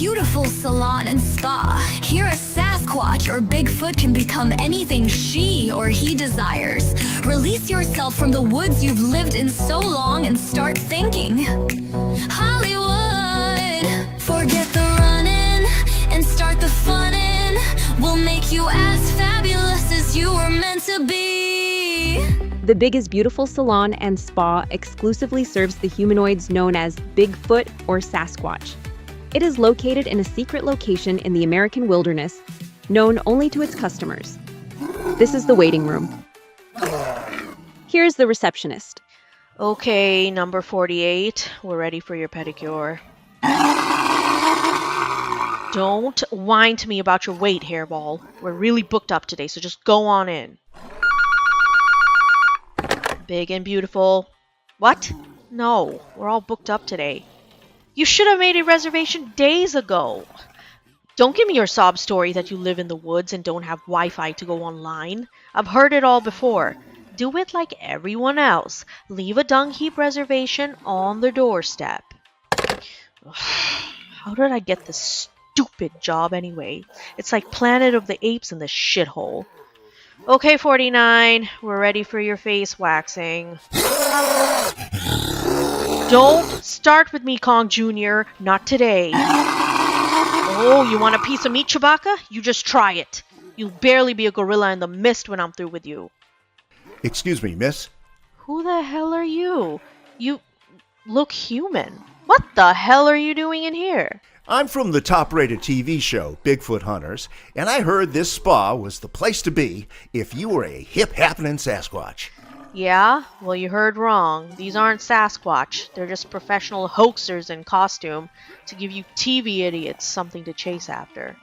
beautiful salon and spa. Here a Sasquatch or Bigfoot can become anything she or he desires. Release yourself from the woods you've lived in so long and start thinking. Hollywood, forget the running and start the funnin'. We'll make you as fabulous as you were meant to be. The Big is Beautiful Salon and Spa exclusively serves the humanoids known as Bigfoot or Sasquatch. It is located in a secret location in the American wilderness, known only to its customers. This is the waiting room. Here's the receptionist. Okay, number 48, we're ready for your pedicure. Don't whine to me about your weight, hairball. We're really booked up today, so just go on in. Big and beautiful. What? No, we're all booked up today. You should have made a reservation days ago. Don't give me your sob story that you live in the woods and don't have Wi-Fi to go online. I've heard it all before. Do it like everyone else. Leave a dung heap reservation on the doorstep. How did I get this stupid job anyway? It's like Planet of the Apes in this shithole. Okay, 49, we're ready for your face waxing. Don't start with me, Kong Jr., not today. Oh, you want a piece of meat, Chewbacca? You just try it. You'll barely be a gorilla in the mist when I'm through with you. Excuse me, miss? Who the hell are you? You look human. What the hell are you doing in here? I'm from the top-rated TV show, Bigfoot Hunters, and I heard this spa was the place to be if you were a hip-happening Sasquatch. Yeah? Well, you heard wrong. These aren't Sasquatch. They're just professional hoaxers in costume to give you TV idiots something to chase after.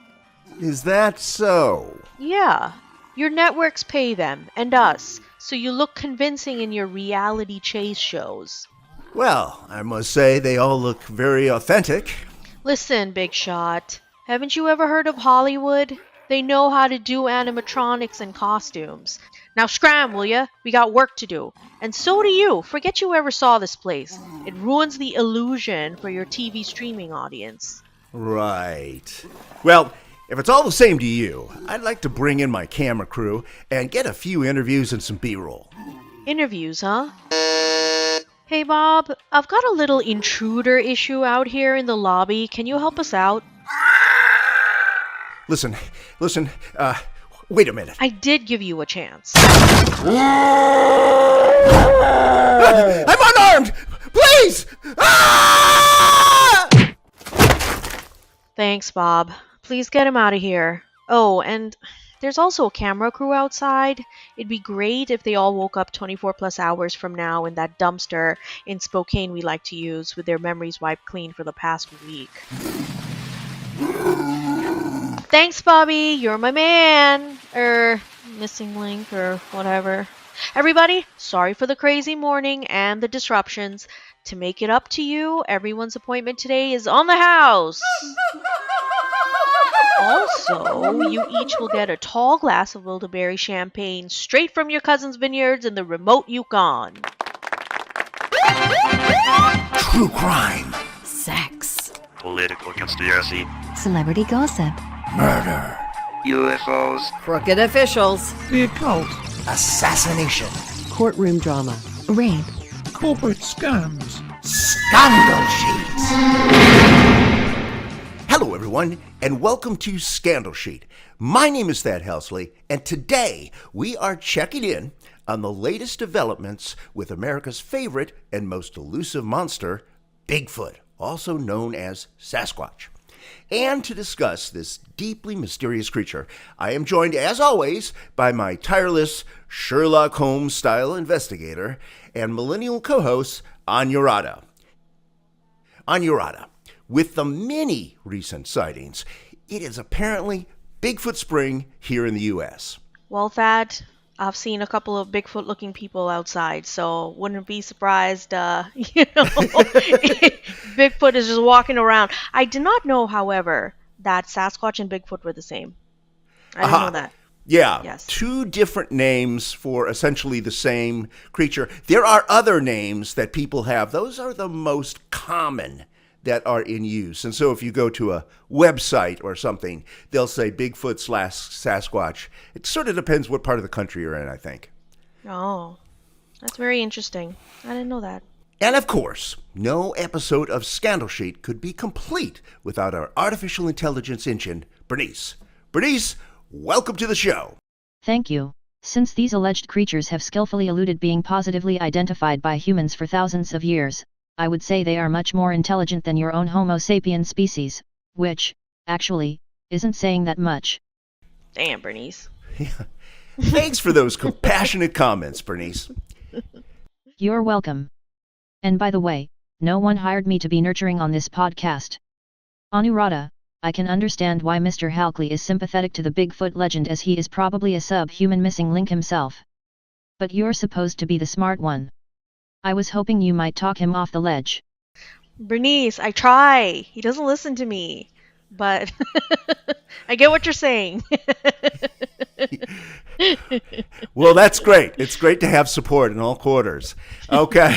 Is that so? Yeah. Your networks pay them, and us, so you look convincing in your reality chase shows. Well, I must say they all look very authentic. Listen, Big Shot. Haven't you ever heard of Hollywood? They know how to do animatronics and costumes. Now scram, will ya? We got work to do. And so do you. Forget you ever saw this place. It ruins the illusion for your TV streaming audience. Right. Well, if it's all the same to you, I'd like to bring in my camera crew and get a few interviews and some B-roll. Interviews, huh? Hey, Bob, I've got a little intruder issue out here in the lobby. Can you help us out? Listen, wait a minute. I did give you a chance. I'm unarmed! Please! Ah! Thanks, Bob. Please get him out of here. Oh, and there's also a camera crew outside. It'd be great if they all woke up 24 plus hours from now in that dumpster in Spokane we like to use with their memories wiped clean for the past week. Thanks, Bobby. You're my man. Missing link or whatever. Everybody, sorry for the crazy morning and the disruptions. To make it up to you, everyone's appointment today is on the house. Also, you each will get a tall glass of Wildeberry champagne straight from your cousin's vineyards in the remote Yukon. True crime. Sex. Political conspiracy. Celebrity gossip. Murder. UFOs. Crooked officials. The occult. Assassination. Courtroom drama. Rape. Corporate scams. Scandal Sheets. Hello, everyone, and welcome to Scandal Sheet. My name is Thad Helsley, and today we are checking in on the latest developments with America's favorite and most elusive monster, Bigfoot, also known as Sasquatch. And to discuss this deeply mysterious creature, I am joined, as always, by my tireless Sherlock Holmes-style investigator and millennial co-host, Anurada. Anurada, with the many recent sightings, it is apparently Bigfoot spring here in the U.S. Well, Thad, I've seen a couple of Bigfoot-looking people outside, so wouldn't be surprised, Bigfoot is just walking around. I did not know, however, that Sasquatch and Bigfoot were the same. I didn't know that. Yeah, Yes. Two different names for essentially the same creature. There are other names that people have. Those are the most common that are in use. And so if you go to a website or something, they'll say Bigfoot / Sasquatch. It sort of depends what part of the country you're in, I think. Oh, that's very interesting. I didn't know that. And of course, no episode of Scandal Sheet could be complete without our artificial intelligence engine, Bernice. Bernice, welcome to the show. Thank you. Since these alleged creatures have skillfully eluded being positively identified by humans for thousands of years, I would say they are much more intelligent than your own Homo sapiens species, which, actually, isn't saying that much. Damn, Bernice. Thanks for those compassionate comments, Bernice. You're welcome. And by the way, no one hired me to be nurturing on this podcast. Anuradha, I can understand why Mr. Halkley is sympathetic to the Bigfoot legend, as he is probably a subhuman missing link himself. But you're supposed to be the smart one. I was hoping you might talk him off the ledge. Bernice, I try. He doesn't listen to me. But I get what you're saying. Well, that's great. It's great to have support in all quarters. Okay.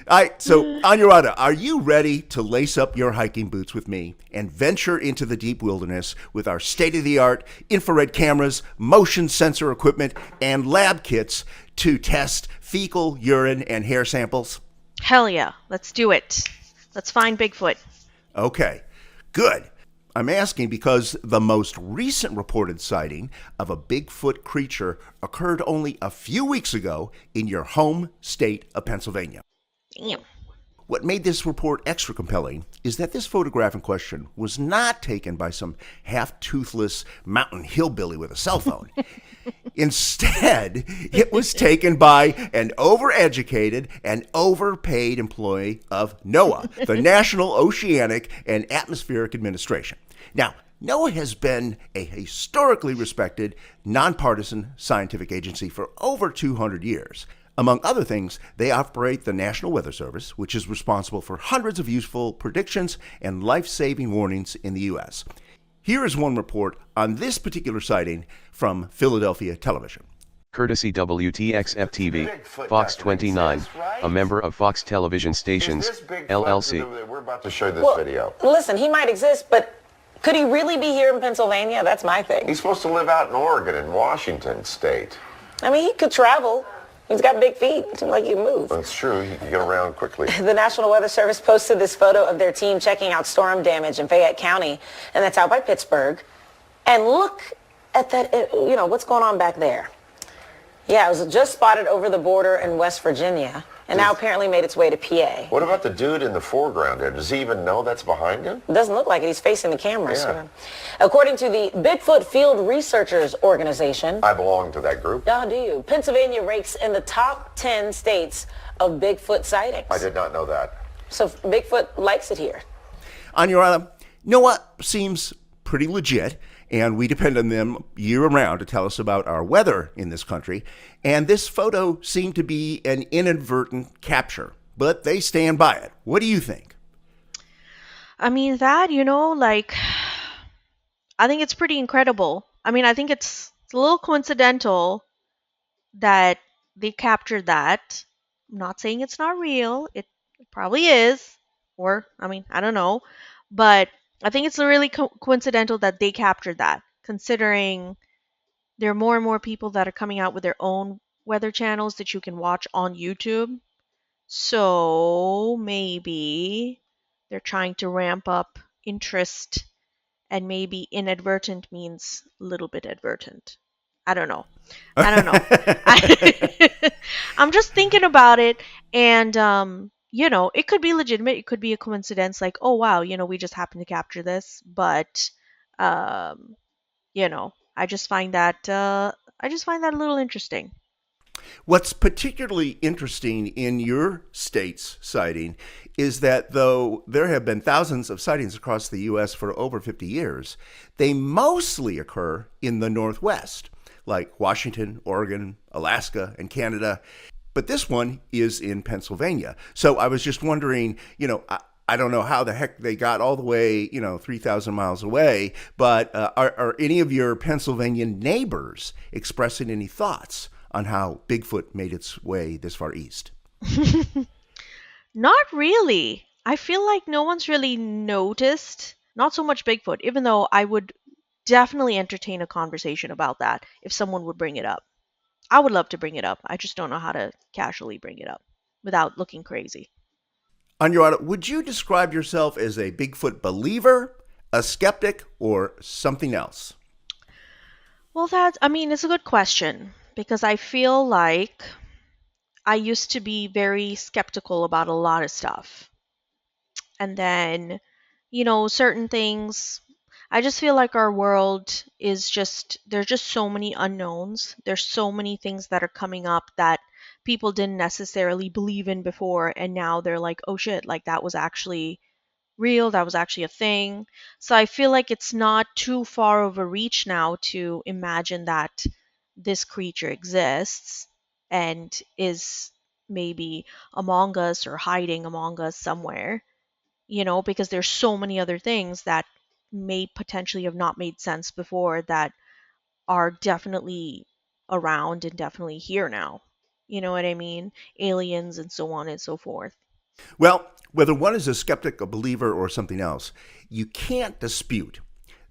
All right, so Anuradha, are you ready to lace up your hiking boots with me and venture into the deep wilderness with our state-of-the-art infrared cameras, motion sensor equipment, and lab kits to test fecal, urine, and hair samples? Hell yeah. Let's do it. Let's find Bigfoot. Okay, good. I'm asking because the most recent reported sighting of a Bigfoot creature occurred only a few weeks ago in your home state of Pennsylvania. Damn. What made this report extra compelling is that this photograph in question was not taken by some half-toothless mountain hillbilly with a cell phone. Instead, it was taken by an overeducated and overpaid employee of NOAA, the National Oceanic and Atmospheric Administration. Now, NOAA has been a historically respected, nonpartisan scientific agency for over 200 years. Among other things, they operate the National Weather Service, which is responsible for hundreds of useful predictions and life-saving warnings in the U.S. Here is one report on this particular sighting from Philadelphia Television. Courtesy WTXF-TV, Fox 29, a member of Fox Television Stations, LLC. We're about to show this video. Listen, he might exist, but could he really be here in Pennsylvania? That's my thing. He's supposed to live out in Oregon and Washington State. I mean, he could travel. He's got big feet. It seems like he can move. That's true. He can get around quickly. The National Weather Service posted this photo of their team checking out storm damage in Fayette County, and that's out by Pittsburgh. And look at that, what's going on back there. Yeah, it was just spotted over the border in West Virginia, and now apparently made its way to PA. What about the dude in the foreground there? Does he even know that's behind him? It doesn't look like it. He's facing the camera. Yeah. According to the Bigfoot Field Researchers Organization. I belong to that group. Oh, do you? Pennsylvania ranks in the top 10 states of Bigfoot sightings. I did not know that. So Bigfoot likes it here. Anuradha, NOAA seems pretty legit, and we depend on them year-round to tell us about our weather in this country. And this photo seemed to be an inadvertent capture, but they stand by it. What do you think? I mean, that, I think it's pretty incredible. I mean, I think it's a little coincidental that they captured that. I'm not saying it's not real. It probably is. Or, I don't know. But I think it's really coincidental that they captured that, considering there are more and more people that are coming out with their own weather channels that you can watch on YouTube. So maybe they're trying to ramp up interest, and maybe inadvertent means a little bit advertent. I don't know. I'm just thinking about it, and it could be legitimate. It could be a coincidence, like, oh wow, we just happened to capture this. But I just find that a little interesting. What's particularly interesting in your state's sighting is that though there have been thousands of sightings across the U.S. for over 50 years, they mostly occur in the Northwest, like Washington, Oregon, Alaska, and Canada. But this one is in Pennsylvania. So I was just wondering, I don't know how the heck they got all the way, 3,000 miles away, but are any of your Pennsylvania neighbors expressing any thoughts on how Bigfoot made its way this far east? Not really. I feel like no one's really noticed, not so much Bigfoot, even though I would definitely entertain a conversation about that if someone would bring it up. I would love to bring it up. I just don't know how to casually bring it up without looking crazy. Anurada, would you describe yourself as a Bigfoot believer, a skeptic, or something else? Well, it's a good question because I feel like I used to be very skeptical about a lot of stuff. And then, certain things, I just feel like our world there's just so many unknowns. There's so many things that are coming up that people didn't necessarily believe in before. And now they're like, oh shit, like that was actually real, that was actually a thing. So I feel like it's not too far of a reach now to imagine that this creature exists and is maybe among us or hiding among us somewhere, because there's so many other things that may potentially have not made sense before that are definitely around and definitely here now. You know what I mean? Aliens and so on and so forth. Well, whether one is a skeptic, a believer, or something else, you can't dispute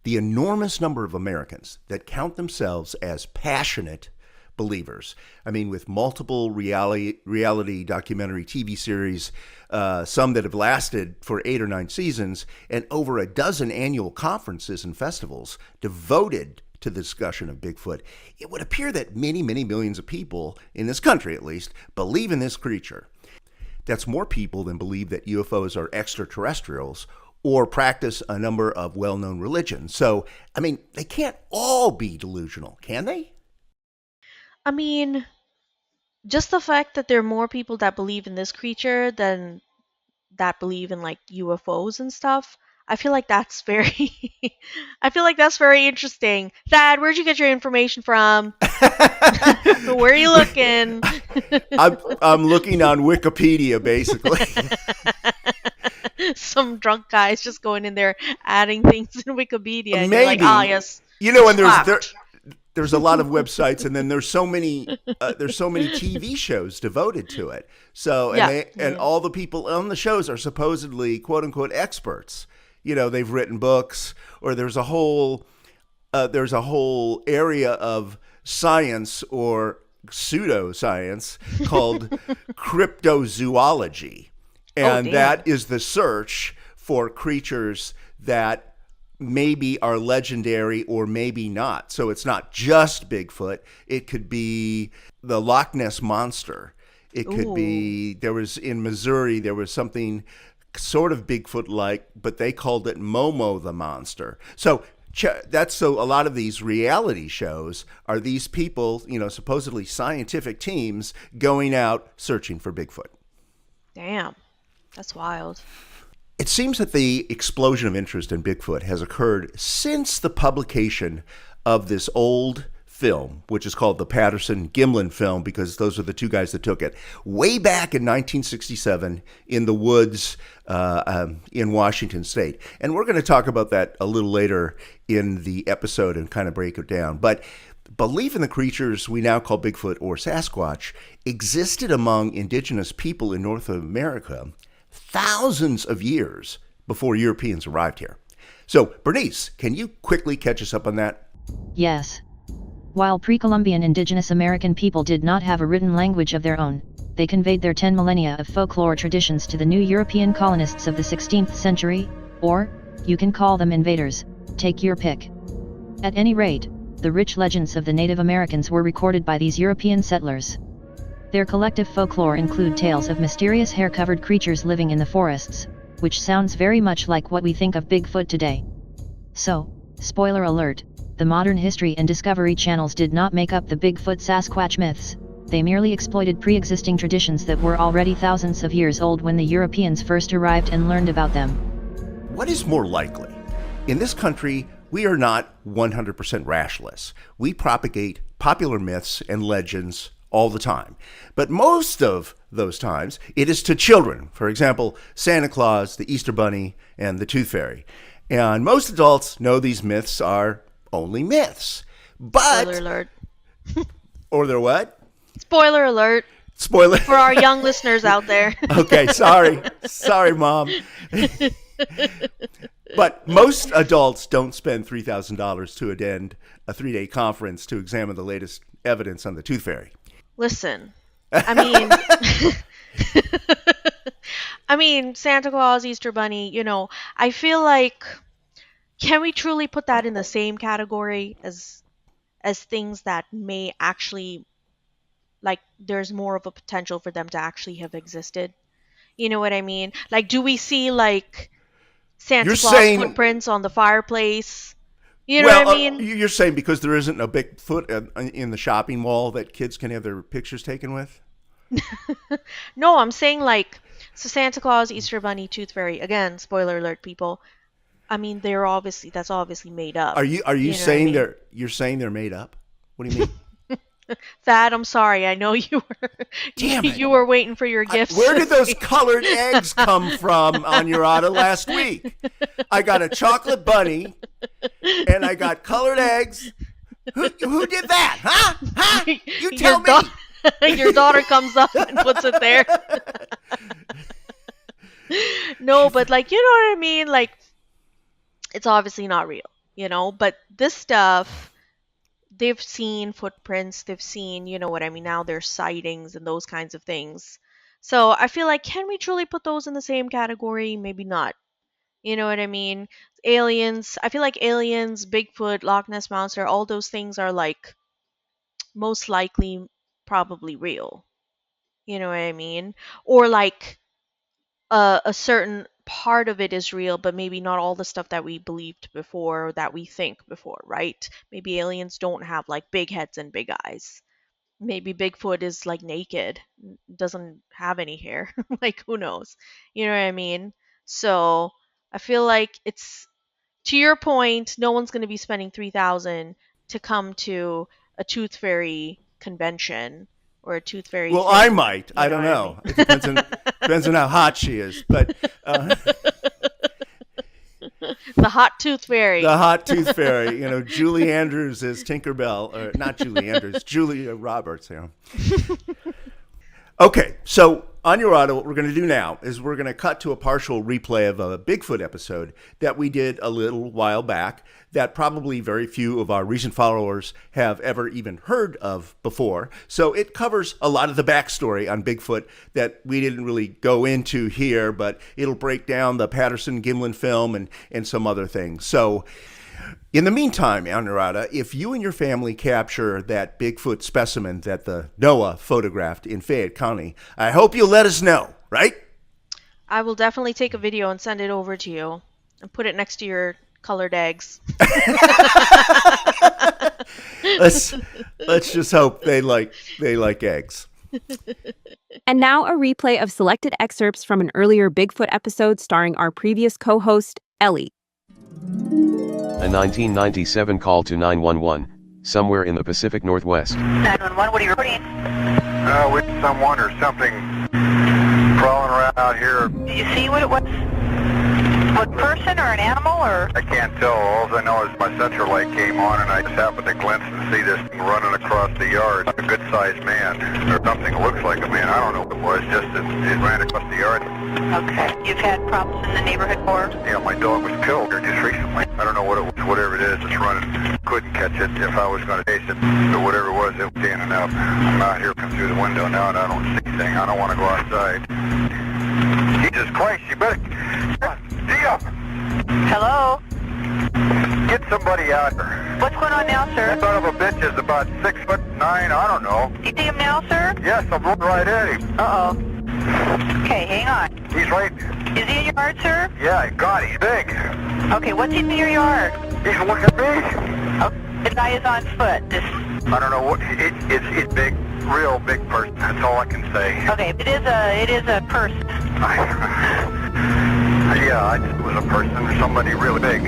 the enormous number of Americans that count themselves as passionate believers. I mean, with multiple reality documentary TV series, some that have lasted for 8 or 9 seasons, and over a dozen annual conferences and festivals devoted to the discussion of Bigfoot, it would appear that many, many millions of people, in this country at least, believe in this creature. That's more people than believe that UFOs are extraterrestrials or practice a number of well-known religions. So, I mean, they can't all be delusional, can they? I mean, just the fact that there are more people that believe in this creature than that believe in like UFOs and stuff, I feel like that's very I feel like that's very interesting. Thad, where'd you get your information from? Where are you looking? I'm looking on Wikipedia, basically. Some drunk guys just going in there adding things in Wikipedia. And Maybe. you're like, ah, yes. And there's a lot of websites, and then there's so many TV shows devoted to it. So and all the people on the shows are supposedly quote unquote experts. They've written books, or there's a whole area of science or pseudoscience called cryptozoology, and that is the search for creatures that maybe are legendary or maybe not. So it's not just Bigfoot. It could be the Loch Ness Monster. It could be, in Missouri, there was something sort of Bigfoot-like, but they called it Momo the Monster. So a lot of these reality shows are these people, supposedly scientific teams going out searching for Bigfoot. Damn, that's wild. It seems that the explosion of interest in Bigfoot has occurred since the publication of this old film, which is called the Patterson-Gimlin film, because those are the two guys that took it, way back in 1967 in the woods in Washington State. And we're going to talk about that a little later in the episode and kind of break it down. But belief in the creatures we now call Bigfoot or Sasquatch existed among indigenous people in North America thousands of years before Europeans arrived here. So, Bernice, can you quickly catch us up on that? Yes. While pre-Columbian indigenous American people did not have a written language of their own, they conveyed their 10 millennia of folklore traditions to the new European colonists of the 16th century, or, you can call them invaders, take your pick. At any rate, the rich legends of the Native Americans were recorded by these European settlers. Their collective folklore include tales of mysterious hair-covered creatures living in the forests, which sounds very much like what we think of Bigfoot today. So, spoiler alert, the modern History and Discovery channels did not make up the Bigfoot Sasquatch myths, they merely exploited pre-existing traditions that were already thousands of years old when the Europeans first arrived and learned about them. What is more likely? In this country, we are not 100% rationalists. We propagate popular myths and legends all the time. But most of those times, it is to children. For example, Santa Claus, the Easter Bunny, and the Tooth Fairy. And most adults know these myths are only myths. But Spoiler alert. Or they're what? Spoiler alert. Spoiler. For our young listeners out there. Okay, sorry. Sorry, Mom. But most adults don't spend $3,000 to attend a 3-day conference to examine the latest evidence on the tooth fairy. Listen, I mean, Santa Claus, Easter Bunny, I feel like, can we truly put that in the same category as things that may actually, like, there's more of a potential for them to actually have existed? You know what I mean? Like, do we see, like, Santa Claus footprints on the fireplace? You know what I mean? You're saying because there isn't a Bigfoot in the shopping mall that kids can have their pictures taken with? No, I'm saying, like, so Santa Claus, Easter Bunny, Tooth Fairy, again, spoiler alert, people. I mean, that's obviously made up. Are you saying you're saying they're made up? What do you mean? Thad, I'm sorry. I know you were you were waiting for your gifts. Where did those colored eggs come from on your auto last week? I got a chocolate bunny, and I got colored eggs. Who did that? Huh? You tell me. Your daughter comes up and puts it there. No, but, like, you know what I mean? Like, it's obviously not real, But this stuff, they've seen footprints, they've seen, now there's sightings and those kinds of things. So I feel like, can we truly put those in the same category? Maybe not. You know what I mean? Aliens, I feel like aliens, Bigfoot, Loch Ness Monster, all those things are, like, most likely probably real. You know what I mean? Or, like, a certain part of it is real, but maybe not all the stuff that we believed before or that we think before, right? Maybe aliens don't have, like, big heads and big eyes. Maybe Bigfoot is, like, naked, doesn't have any hair. Like, who knows? You know what I mean? So I feel like it's, to your point, no one's going to be spending $3,000 to come to a tooth fairy convention or a tooth fairy. Well, I might. I don't know. It depends on how hot she is. But the hot tooth fairy. The hot tooth fairy. Julie Andrews is Tinkerbell, or not Julie Andrews, Julia Roberts. Okay, so on your auto, what we're going to do now is we're going to cut to a partial replay of a Bigfoot episode that we did a little while back that probably very few of our recent followers have ever even heard of before. So it covers a lot of the backstory on Bigfoot that we didn't really go into here, but it'll break down the Patterson-Gimlin film and some other things. So in the meantime, Anurada, if you and your family capture that Bigfoot specimen that the NOOA photographed in Fayette County, I hope you'll let us know, right? I will definitely take a video and send it over to you and put it next to your colored eggs. Let's just hope they like eggs. And now a replay of selected excerpts from an earlier Bigfoot episode starring our previous co-host, Ellie. A 1997 call to 911, somewhere in the Pacific Northwest. 911, what are you reporting? With someone or something crawling around out here. Did you see what it was? What person or an animal or? I can't tell. All I know is my central light came on and I just happened to glimpse and see this thing running across the yard. A good-sized man, or something that looks like a man. I don't know what it was, just that it ran across the yard. Okay. You've had problems in the neighborhood before? Yeah, my dog was killed here just recently. I don't know what it was, whatever it is, it's running. Couldn't catch it if I was going to chase it, or whatever it was, it was standing up. I'm out here, come through the window now, and I don't see anything. I don't want to go outside. Jesus Christ, you better... Dia! Hello? Get somebody out here. What's going on now, sir? That son of a bitch is about 6'9", I don't know. You see him now, sir? Yes, I'm looking right at him. Uh-oh. Okay, hang on. He's right... Is he in your yard, sir? Yeah, God, he's big. Okay, what's in your yard? He's looking at me. Oh, the guy is on foot. I don't know what... It's big. Real big person. That's all I can say. Okay, it is a person. Yeah, it was a person or somebody really big.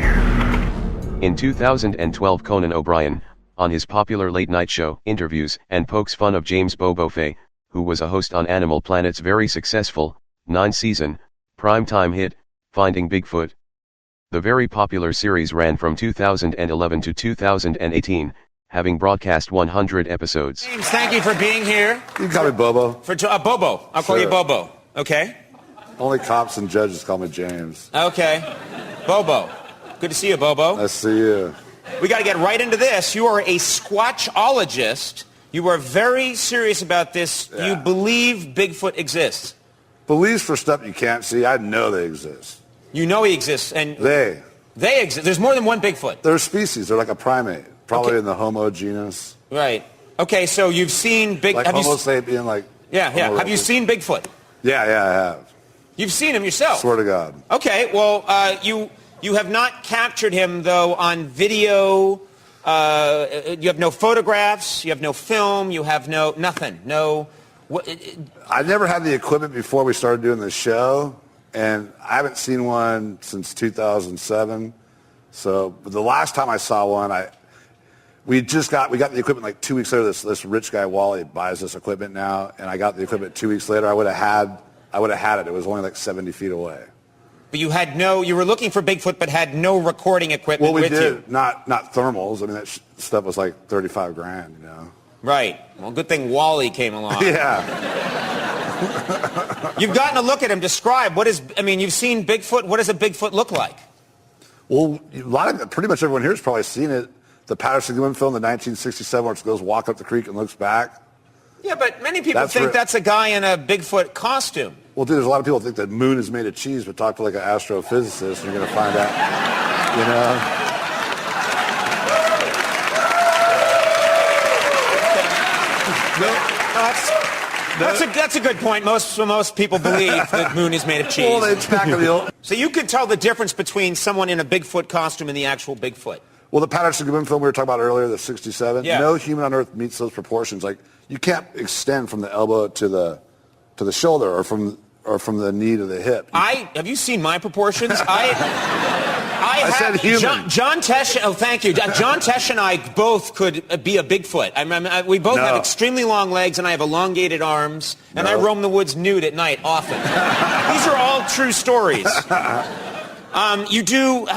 In 2012, Conan O'Brien, on his popular late-night show, interviews and pokes fun of James Bobo Fay, who was a host on Animal Planet's very successful, 9-season, primetime hit, Finding Bigfoot. The very popular series ran from 2011 to 2018, having broadcast 100 episodes. James, thank you for being here. You can call me Bobo. Bobo. I'll call you Bobo. Okay? Only cops and judges call me James. Okay. Bobo. Good to see you, Bobo. Nice to see you. We got to get right into this. You are a Squatchologist. You are very serious about this. Yeah. You believe Bigfoot exists. Beliefs for stuff you can't see, I know they exist. You know he exists, and They exist. There's more than one Bigfoot. They're a species. They're like a primate. Probably in the Homo genus. Right. Okay, so you've seen Like Homo sapien, like... Yeah. Homo Have you erectus. seen Bigfoot? Yeah, I have. You've seen him yourself? Swear to God. Okay, well, you have not captured him, though, on video. You have no photographs. You have no film. You have nothing. I never had the equipment before we started doing the show, and I haven't seen one since 2007. So the last time I saw one, we got the equipment like 2 weeks later. This rich guy Wally buys this equipment now, and I got the equipment 2 weeks later. I would have had it. It was only like 70 feet away. But you were looking for Bigfoot, but had no recording equipment with you. Well, we did. Not thermals. I mean, that stuff was like $35,000, you know. Right. Well, good thing Wally came along. Yeah. You've gotten a look at him. Describe you've seen Bigfoot. What does a Bigfoot look like? Well, pretty much everyone here has probably seen it. The Patterson-Gimlin film, the 1967, where it goes walk up the creek and looks back. Yeah, but many people think that's a guy in a Bigfoot costume. Well, dude, there's a lot of people think the moon is made of cheese, but talk to like an astrophysicist and you're going to find out, you know. That's a good point. Most people believe that moon is made of cheese. Well, it's back of the old... So you could tell the difference between someone in a Bigfoot costume and the actual Bigfoot. Well, the Patterson-Gimlin film we were talking about earlier, the 67, no human on Earth meets those proportions. Like, you can't extend from the elbow to the shoulder or from the knee to the hip. Have you seen my proportions? I said human. John Tesh. Oh, thank you. John Tesh and I both could be a Bigfoot. We both have extremely long legs, and I have elongated arms, and I roam the woods nude at night often. These are all true stories. You do.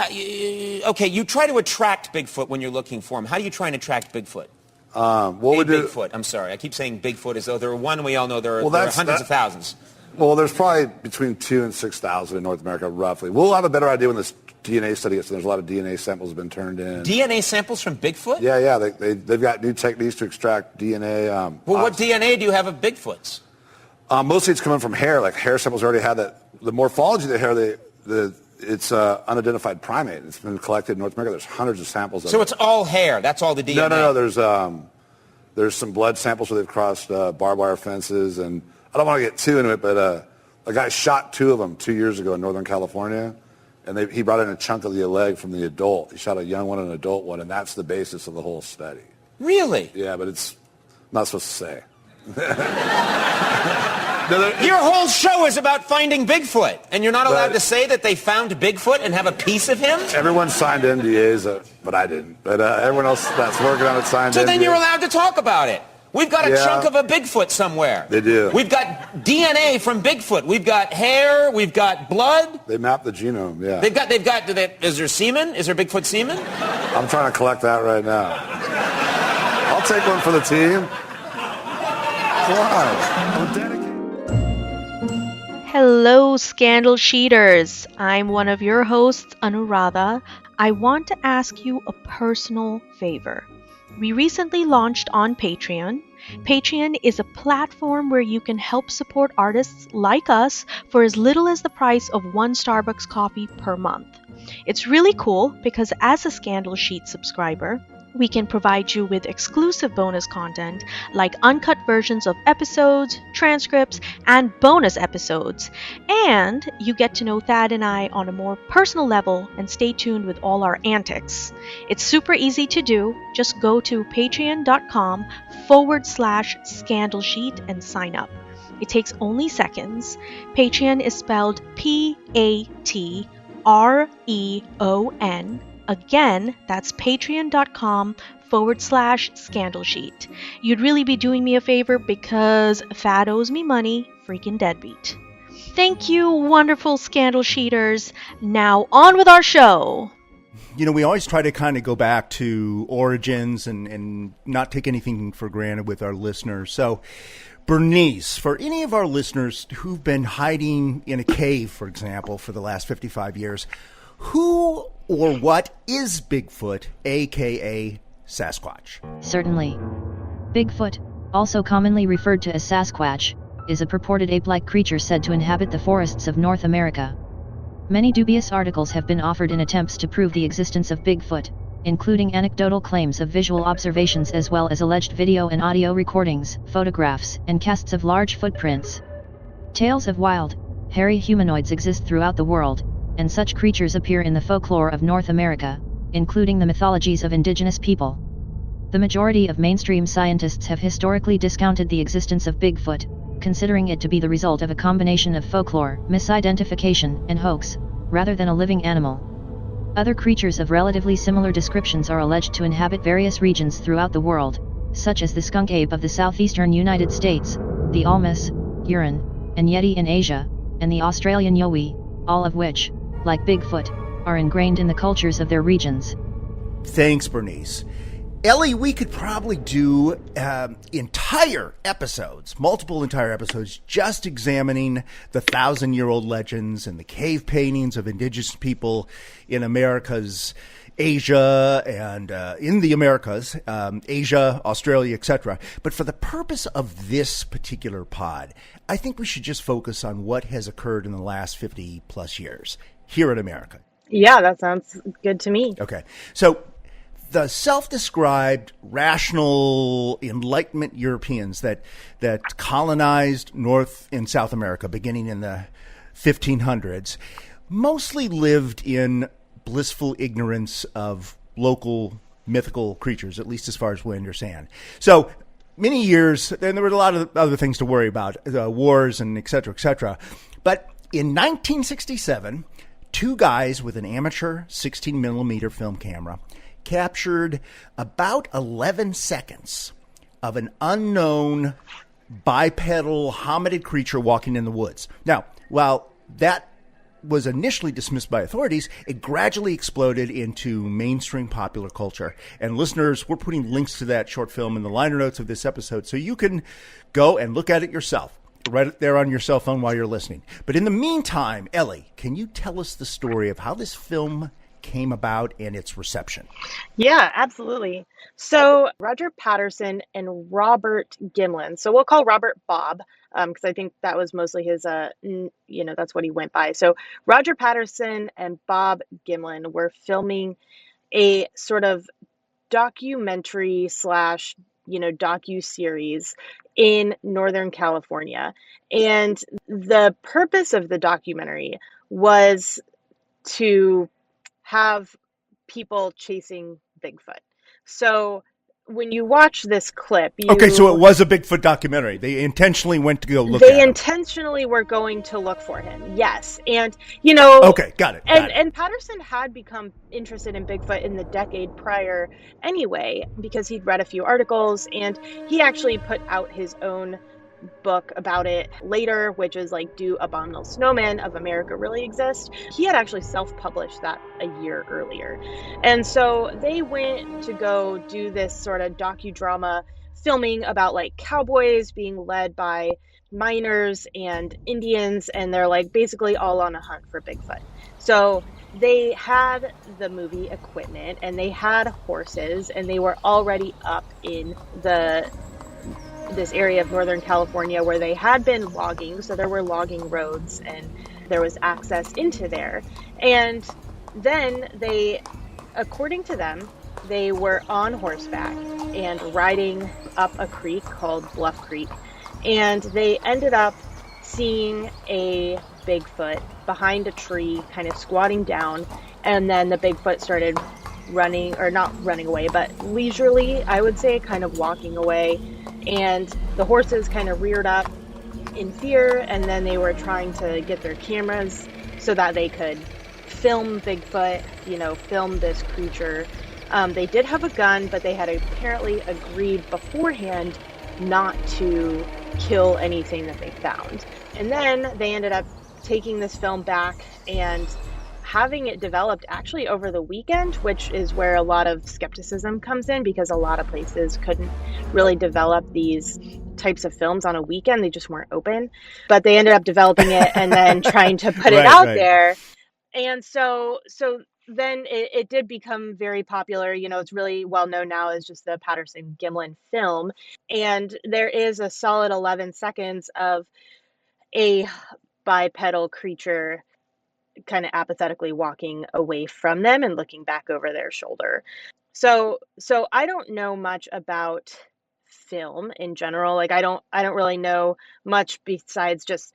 You try to attract Bigfoot when you're looking for him. How do you try and attract Bigfoot? Bigfoot. I'm sorry. I keep saying Bigfoot as though there are one. We all know there are hundreds of thousands. Well, there's probably between 2,000 and 6,000 in North America, roughly. We'll have a better idea when this DNA study gets. There's a lot of DNA samples have been turned in. DNA samples from Bigfoot? Yeah. They've got new techniques to extract DNA. What DNA do you have of Bigfoots? Mostly it's coming from hair. Like hair samples already had that. The morphology of the hair, it's unidentified primate. It's been collected in North America. There's hundreds of samples of it. So it's all hair. That's all the DNA? No. There's some blood samples where they've crossed barbed wire fences. And I don't want to get too into it, but a guy shot 2 of them 2 years ago in Northern California. And he brought in a chunk of the leg from the adult. He shot a young one and an adult one, and that's the basis of the whole study. Really? Yeah, but it's not supposed to say. Your whole show is about finding Bigfoot, and you're not allowed to say that they found Bigfoot and have a piece of him? Everyone signed NDAs, but I didn't. But everyone else that's working on it signed NDAs. So then you're allowed to talk about it. We've got a chunk of a Bigfoot somewhere. They do. We've got DNA from Bigfoot. We've got hair. We've got blood. They mapped the genome, yeah. Is there semen? Is there Bigfoot semen? I'm trying to collect that right now. I'll take one for the team. Come on. I'm dedicated. Hello, Scandal Sheeters. I'm one of your hosts, Anuradha. I want to ask you a personal favor. We recently launched on Patreon. Patreon is a platform where you can help support artists like us for as little as the price of 1 Starbucks coffee per month. It's really cool because as a Scandal Sheet subscriber, we can provide you with exclusive bonus content like uncut versions of episodes, transcripts, and bonus episodes. And you get to know Thad and I on a more personal level and stay tuned with all our antics. It's super easy to do. Just go to patreon.com/Scandal Sheet and sign up. It takes only seconds. Patreon is spelled Patreon. Again, that's patreon.com/Scandal Sheet. You'd really be doing me a favor because Thad owes me money, freaking deadbeat. Thank you, wonderful Scandal Sheeters. Now on with our show. we always try to kind of go back to origins and not take anything for granted with our listeners. So, Bernice, for any of our listeners who've been hiding in a cave, for example, for the last 55 years, who or what is Bigfoot, a.k.a. Sasquatch? Certainly. Bigfoot, also commonly referred to as Sasquatch, is a purported ape-like creature said to inhabit the forests of North America. Many dubious articles have been offered in attempts to prove the existence of Bigfoot, including anecdotal claims of visual observations as well as alleged video and audio recordings, photographs, and casts of large footprints. Tales of wild, hairy humanoids exist throughout the world, and such creatures appear in the folklore of North America, including the mythologies of indigenous people. The majority of mainstream scientists have historically discounted the existence of Bigfoot, considering it to be the result of a combination of folklore, misidentification, and hoax, rather than a living animal. Other creatures of relatively similar descriptions are alleged to inhabit various regions throughout the world, such as the skunk ape of the southeastern United States, the Almas, Huron, and Yeti in Asia, and the Australian Yowie, all of which, like Bigfoot, are ingrained in the cultures of their regions. Thanks, Bernice. Ellie, we could probably do multiple entire episodes, just examining the 1,000-year-old legends and the cave paintings of indigenous people in America's Asia and in the Americas, Asia, Australia, etc. But for the purpose of this particular pod, I think we should just focus on what has occurred in the last 50 plus years here in America. Yeah, that sounds good to me. Okay. So the self-described rational Enlightenment Europeans that colonized North and South America beginning in the 1500s mostly lived in blissful ignorance of local mythical creatures, at least as far as we understand. So many years, and there were a lot of other things to worry about, wars and et cetera, et cetera. But in 1967, two guys with an amateur 16-millimeter film camera captured about 11 seconds of an unknown bipedal hominid creature walking in the woods. Now, while that was initially dismissed by authorities, it gradually exploded into mainstream popular culture. And listeners, we're putting links to that short film in the liner notes of this episode so you can go and look at it yourself, right there on your cell phone while you're listening. But in the meantime, Ellie, can you tell us the story of how this film came about and its reception? Yeah, absolutely. So Roger Patterson and Robert Gimlin, so we'll call Robert Bob, because I think that was mostly his, that's what he went by. So Roger Patterson and Bob Gimlin were filming a sort of documentary slash, docu-series in Northern California. And the purpose of the documentary was to have people chasing Bigfoot. So when you watch this clip, okay, so it was a Bigfoot documentary. They intentionally went to go look at him. They intentionally were going to look for him, yes. And, okay, got it. And Patterson had become interested in Bigfoot in the decade prior anyway, because he'd read a few articles, and he actually put out his own book about it later, which is like, Do Abominable Snowmen of America Really Exist? He had actually self-published that a year earlier. And so they went to go do this sort of docudrama filming about like cowboys being led by miners and Indians, and they're like basically all on a hunt for Bigfoot. So they had the movie equipment and they had horses, and they were already up in this area of Northern California where they had been logging, so there were logging roads and there was access into there. And then they, according to them, they were on horseback and riding up a creek called Bluff Creek, and they ended up seeing a Bigfoot behind a tree, kind of squatting down, and then the Bigfoot started running, or not running away, but leisurely, I would say, kind of walking away. And the horses kind of reared up in fear, and then they were trying to get their cameras so that they could film Bigfoot, film this creature. They did have a gun, but they had apparently agreed beforehand not to kill anything that they found. And then they ended up taking this film back and having it developed actually over the weekend, which is where a lot of skepticism comes in, because a lot of places couldn't really develop these types of films on a weekend. They just weren't open, but they ended up developing it and then trying to put it out there. And so then it did become very popular. It's really well known now as just the Patterson-Gimlin film. And there is a solid 11 seconds of a bipedal creature kind of apathetically walking away from them and looking back over their shoulder. So I don't know much about film in general. Like I don't really know much besides just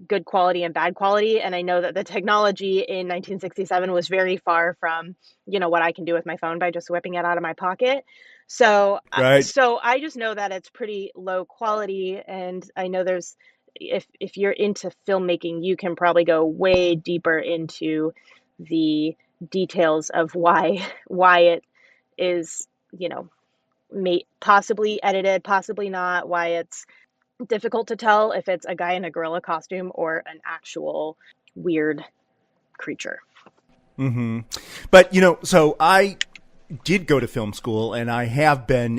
good quality and bad quality. And I know that the technology in 1967 was very far from, what I can do with my phone by just whipping it out of my pocket. So I just know that it's pretty low quality. And I know there's, if you're into filmmaking, you can probably go way deeper into the details of why it is, possibly edited, possibly not, why it's difficult to tell if it's a guy in a gorilla costume or an actual weird creature. Mm-hmm. But, so I did go to film school, and I have been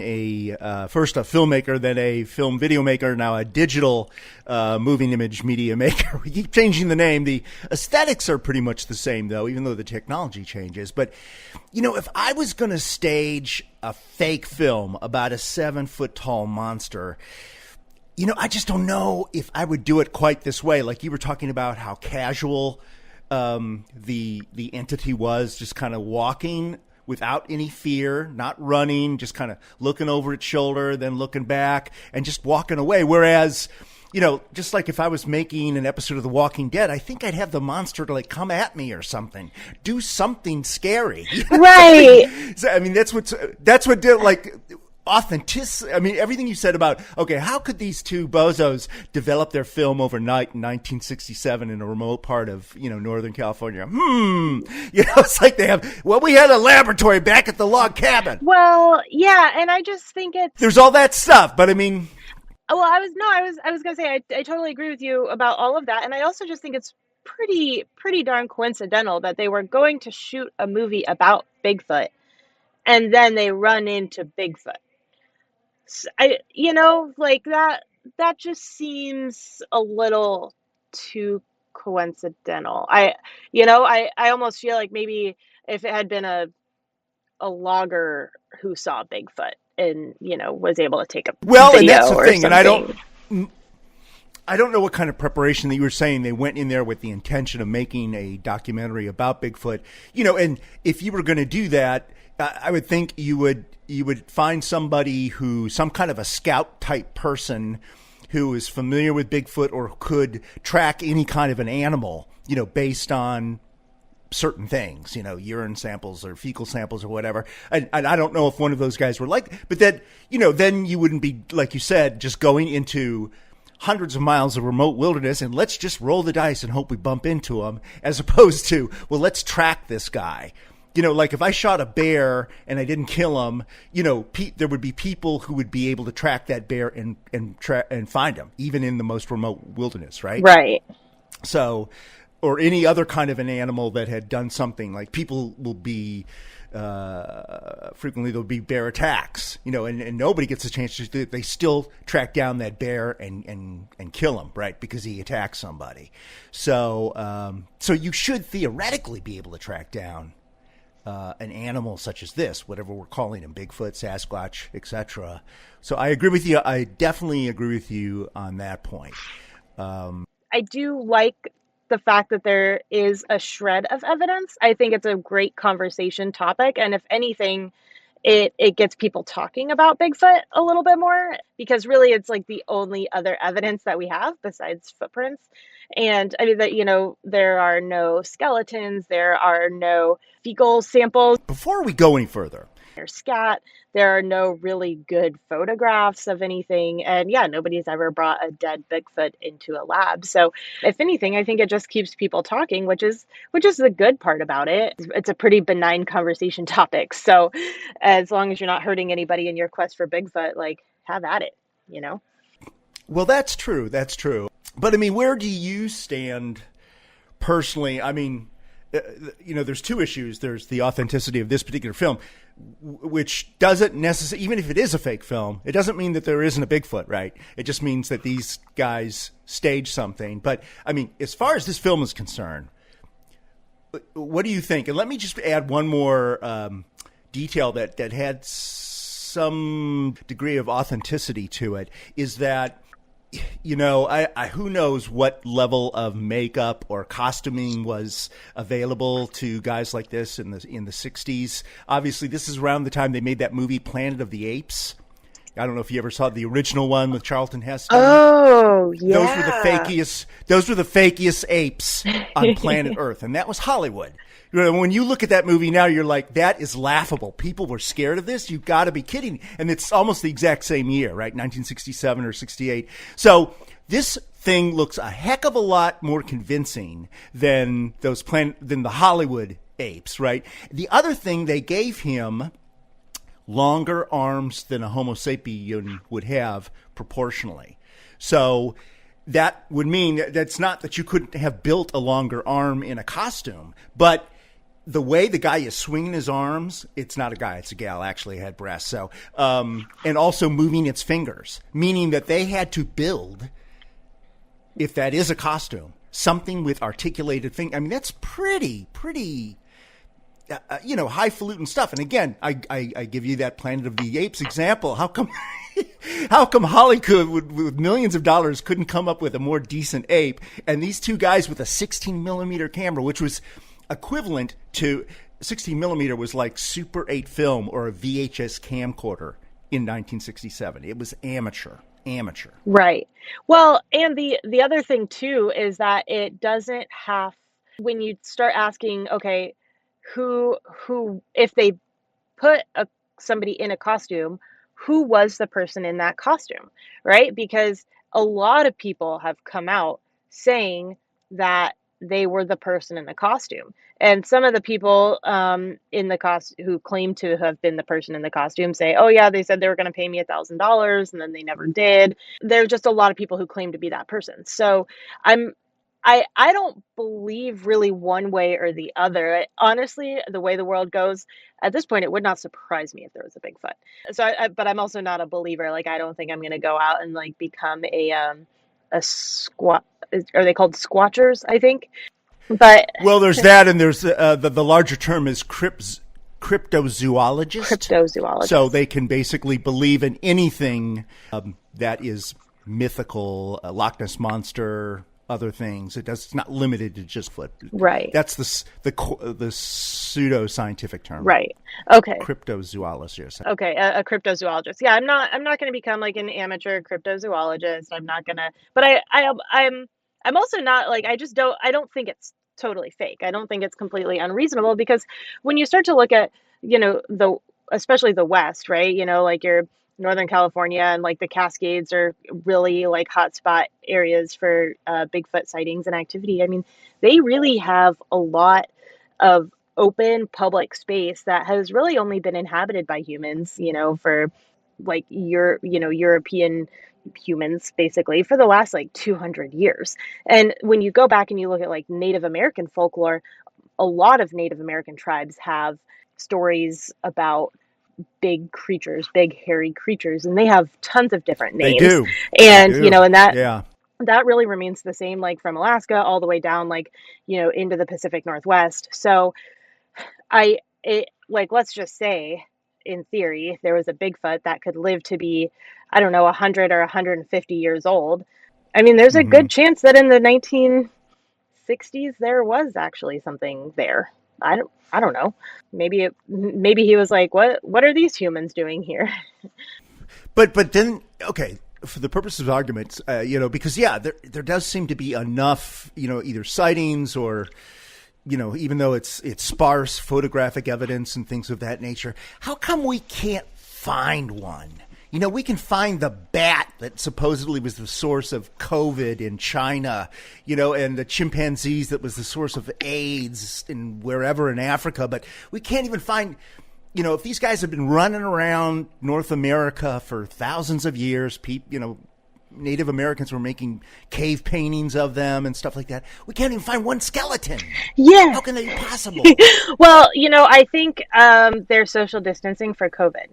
first a filmmaker, then a film video maker, now a digital moving image media maker. We keep changing the name. The aesthetics are pretty much the same, though, even though the technology changes. But, if I was going to stage a fake film about a 7-foot-tall monster, I just don't know if I would do it quite this way. Like you were talking about how casual the entity was, just kind of walking without any fear, not running, just kind of looking over its shoulder, then looking back and just walking away. Whereas, just like if I was making an episode of The Walking Dead, I think I'd have the monster to come at me or something, do something scary. Right. So, that's what did authenticity. Everything you said about, okay, how could these two bozos develop their film overnight in 1967 in a remote part of, Northern California? It's like we had a laboratory back at the log cabin. Well, yeah. And I just think there's all that stuff, but I was going to say, I totally agree with you about all of that. And I also just think it's pretty darn coincidental that they were going to shoot a movie about Bigfoot and then they run into Bigfoot. That just seems a little too coincidental. I almost feel like maybe if it had been a logger who saw Bigfoot and, was able to take a video and that's the thing. Something. And I don't know what kind of preparation that you were saying they went in there with the intention of making a documentary about Bigfoot, and if you were going to do that, I would think you would find somebody some kind of a scout type person who is familiar with Bigfoot or could track any kind of an animal, based on certain things, urine samples or fecal samples or whatever. And I don't know if one of those guys were but that, then you wouldn't be, like you said, just going into hundreds of miles of remote wilderness and let's just roll the dice and hope we bump into him, as opposed to, well, let's track this guy. If I shot a bear and I didn't kill him, there would be people who would be able to track that bear and find him, even in the most remote wilderness, right? Right. So, or any other kind of an animal that had done something. Like people will be frequently there'll be bear attacks, and nobody gets a chance to do it. They still track down that bear and kill him, right? Because he attacked somebody. So you should theoretically be able to track down an animal such as this, whatever we're calling him, Bigfoot, Sasquatch, etc. So I agree with you. I definitely agree with you on that point. I do like the fact that there is a shred of evidence. I think it's a great conversation topic. And if anything, it gets people talking about Bigfoot a little bit more, because really it's like the only other evidence that we have besides footprints. And there are no skeletons, there are no fecal samples. Before we go any further, there's scat. There are no really good photographs of anything. And yeah, nobody's ever brought a dead Bigfoot into a lab. So if anything, I think it just keeps people talking, which is the good part about it. It's a pretty benign conversation topic. So as long as you're not hurting anybody in your quest for Bigfoot, have at it, Well, that's true. That's true. But where do you stand personally? there's two issues. There's the authenticity of this particular film, which doesn't necessarily, even if it is a fake film, it doesn't mean that there isn't a Bigfoot, right? It just means that these guys staged something. But I mean, as far as this film is concerned, what do you think? And let me just add one more detail that had some degree of authenticity to it, is that, who knows what level of makeup or costuming was available to guys like this in the 60s. Obviously, this is around the time they made that movie Planet of the Apes. I don't know if you ever saw the original one with Charlton Heston. Oh, yeah. Those were the fakiest apes on planet Earth, and that was Hollywood. When you look at that movie now, you're like, that is laughable. People were scared of this. You've got to be kidding. And it's almost the exact same year, right? 1967 or 68. So this thing looks a heck of a lot more convincing than than the Hollywood apes, right? The other thing, they gave him longer arms than a Homo sapien would have proportionally. So that would mean that's not that you couldn't have built a longer arm in a costume, but the way the guy is swinging his arms, it's not a guy, it's a gal, actually had breasts. So, and also moving its fingers, meaning that they had to build, if that is a costume, something with articulated fingers. I mean, that's pretty, highfalutin stuff. And again, I give you that Planet of the Apes example. How come Hollywood with millions of dollars couldn't come up with a more decent ape? And these two guys with a 16 millimeter camera, which was equivalent to 16 millimeter, was like Super 8 film or a VHS camcorder in 1967. It was amateur. Right. Well, and the other thing too is that it doesn't have, when you start asking, okay, who if they put somebody in a costume, who was the person in that costume, right? Because a lot of people have come out saying that they were the person in the costume. And some of the people in the who claim to have been the person in the costume say, oh yeah, they said they were going to pay me $1,000 and then they never did. There are just a lot of people who claim to be that person. So I don't believe really one way or the other. Honestly, the way the world goes, at this point, it would not surprise me if there was a Bigfoot. So, but I'm also not a believer. Like, I don't think I'm going to go out and like become a squat. Are they called squatchers? I think. But well, there's that, and there's the larger term is cryptozoologist. Cryptozoologist. So they can basically believe in anything that is mythical, Loch Ness monster, other things. It's not limited to just foot. Right. That's the pseudo-scientific term. Right. Okay. Cryptozoologist. Okay, a cryptozoologist. Yeah, I'm not going to become like an amateur cryptozoologist. I'm not going to, but I'm also not like, I don't think it's totally fake. I don't think it's completely unreasonable, because when you start to look at, especially the West, right? Like your Northern California and like the Cascades are really like hotspot areas for Bigfoot sightings and activity. I mean, they really have a lot of open public space that has really only been inhabited by humans, for like European humans basically for the last like 200 years. And when you go back and you look at like Native American folklore, a lot of Native American tribes have stories about big creatures, big hairy creatures, and they have tons of different names. They do. And they do. And that yeah. that really remains the same, like from Alaska all the way down, like into the Pacific Northwest. So let's just say, in theory, if there was a Bigfoot that could live to be, I don't know, 100 or 150 years old, I mean, there's a good chance that in the 1960s there was actually something there. I don't know. Maybe he was like, what are these humans doing here? But then, okay, for the purposes of arguments, because there does seem to be enough, either sightings or, even though it's sparse photographic evidence and things of that nature, how come we can't find one? We can find the bat that supposedly was the source of COVID in China, and the chimpanzees that was the source of AIDS in wherever in Africa. But we can't even find, if these guys have been running around North America for thousands of years, Native Americans were making cave paintings of them and stuff like that. We can't even find one skeleton. Yeah. How can that be possible? Well, I think they're social distancing for COVID.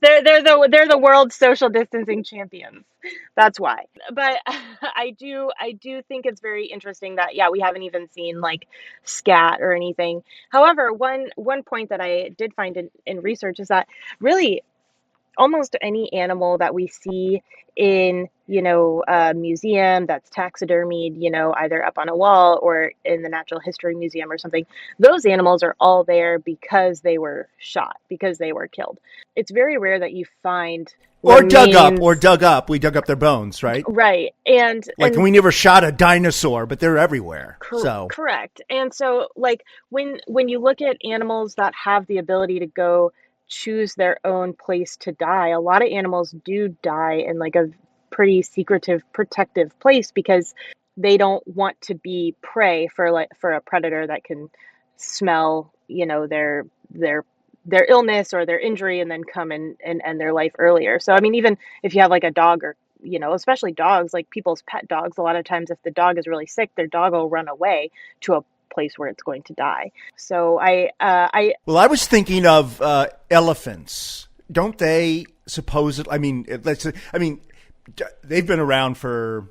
they're the world's social distancing champions. That's why. But I do think it's very interesting that we haven't even seen like scat or anything. However, one point that I did find in research is that really almost any animal that we see in a museum that's taxidermied, either up on a wall or in the Natural History Museum or something, those animals are all there because they were shot, because they were killed. It's very rare that you find dug up. We dug up their bones, right? Right. And we never shot a dinosaur, but they're everywhere. Correct. And so like when you look at animals that have the ability to go choose their own place to die, a lot of animals do die in like a pretty secretive, protective place because they don't want to be prey for a predator that can smell, their illness or their injury and then come and end their life earlier. So I mean, even if you have like a dog or especially dogs, like people's pet dogs, a lot of times if the dog is really sick, their dog will run away to a place where it's going to die. So I was thinking of elephants. Don't they supposedly? I mean, they've been around for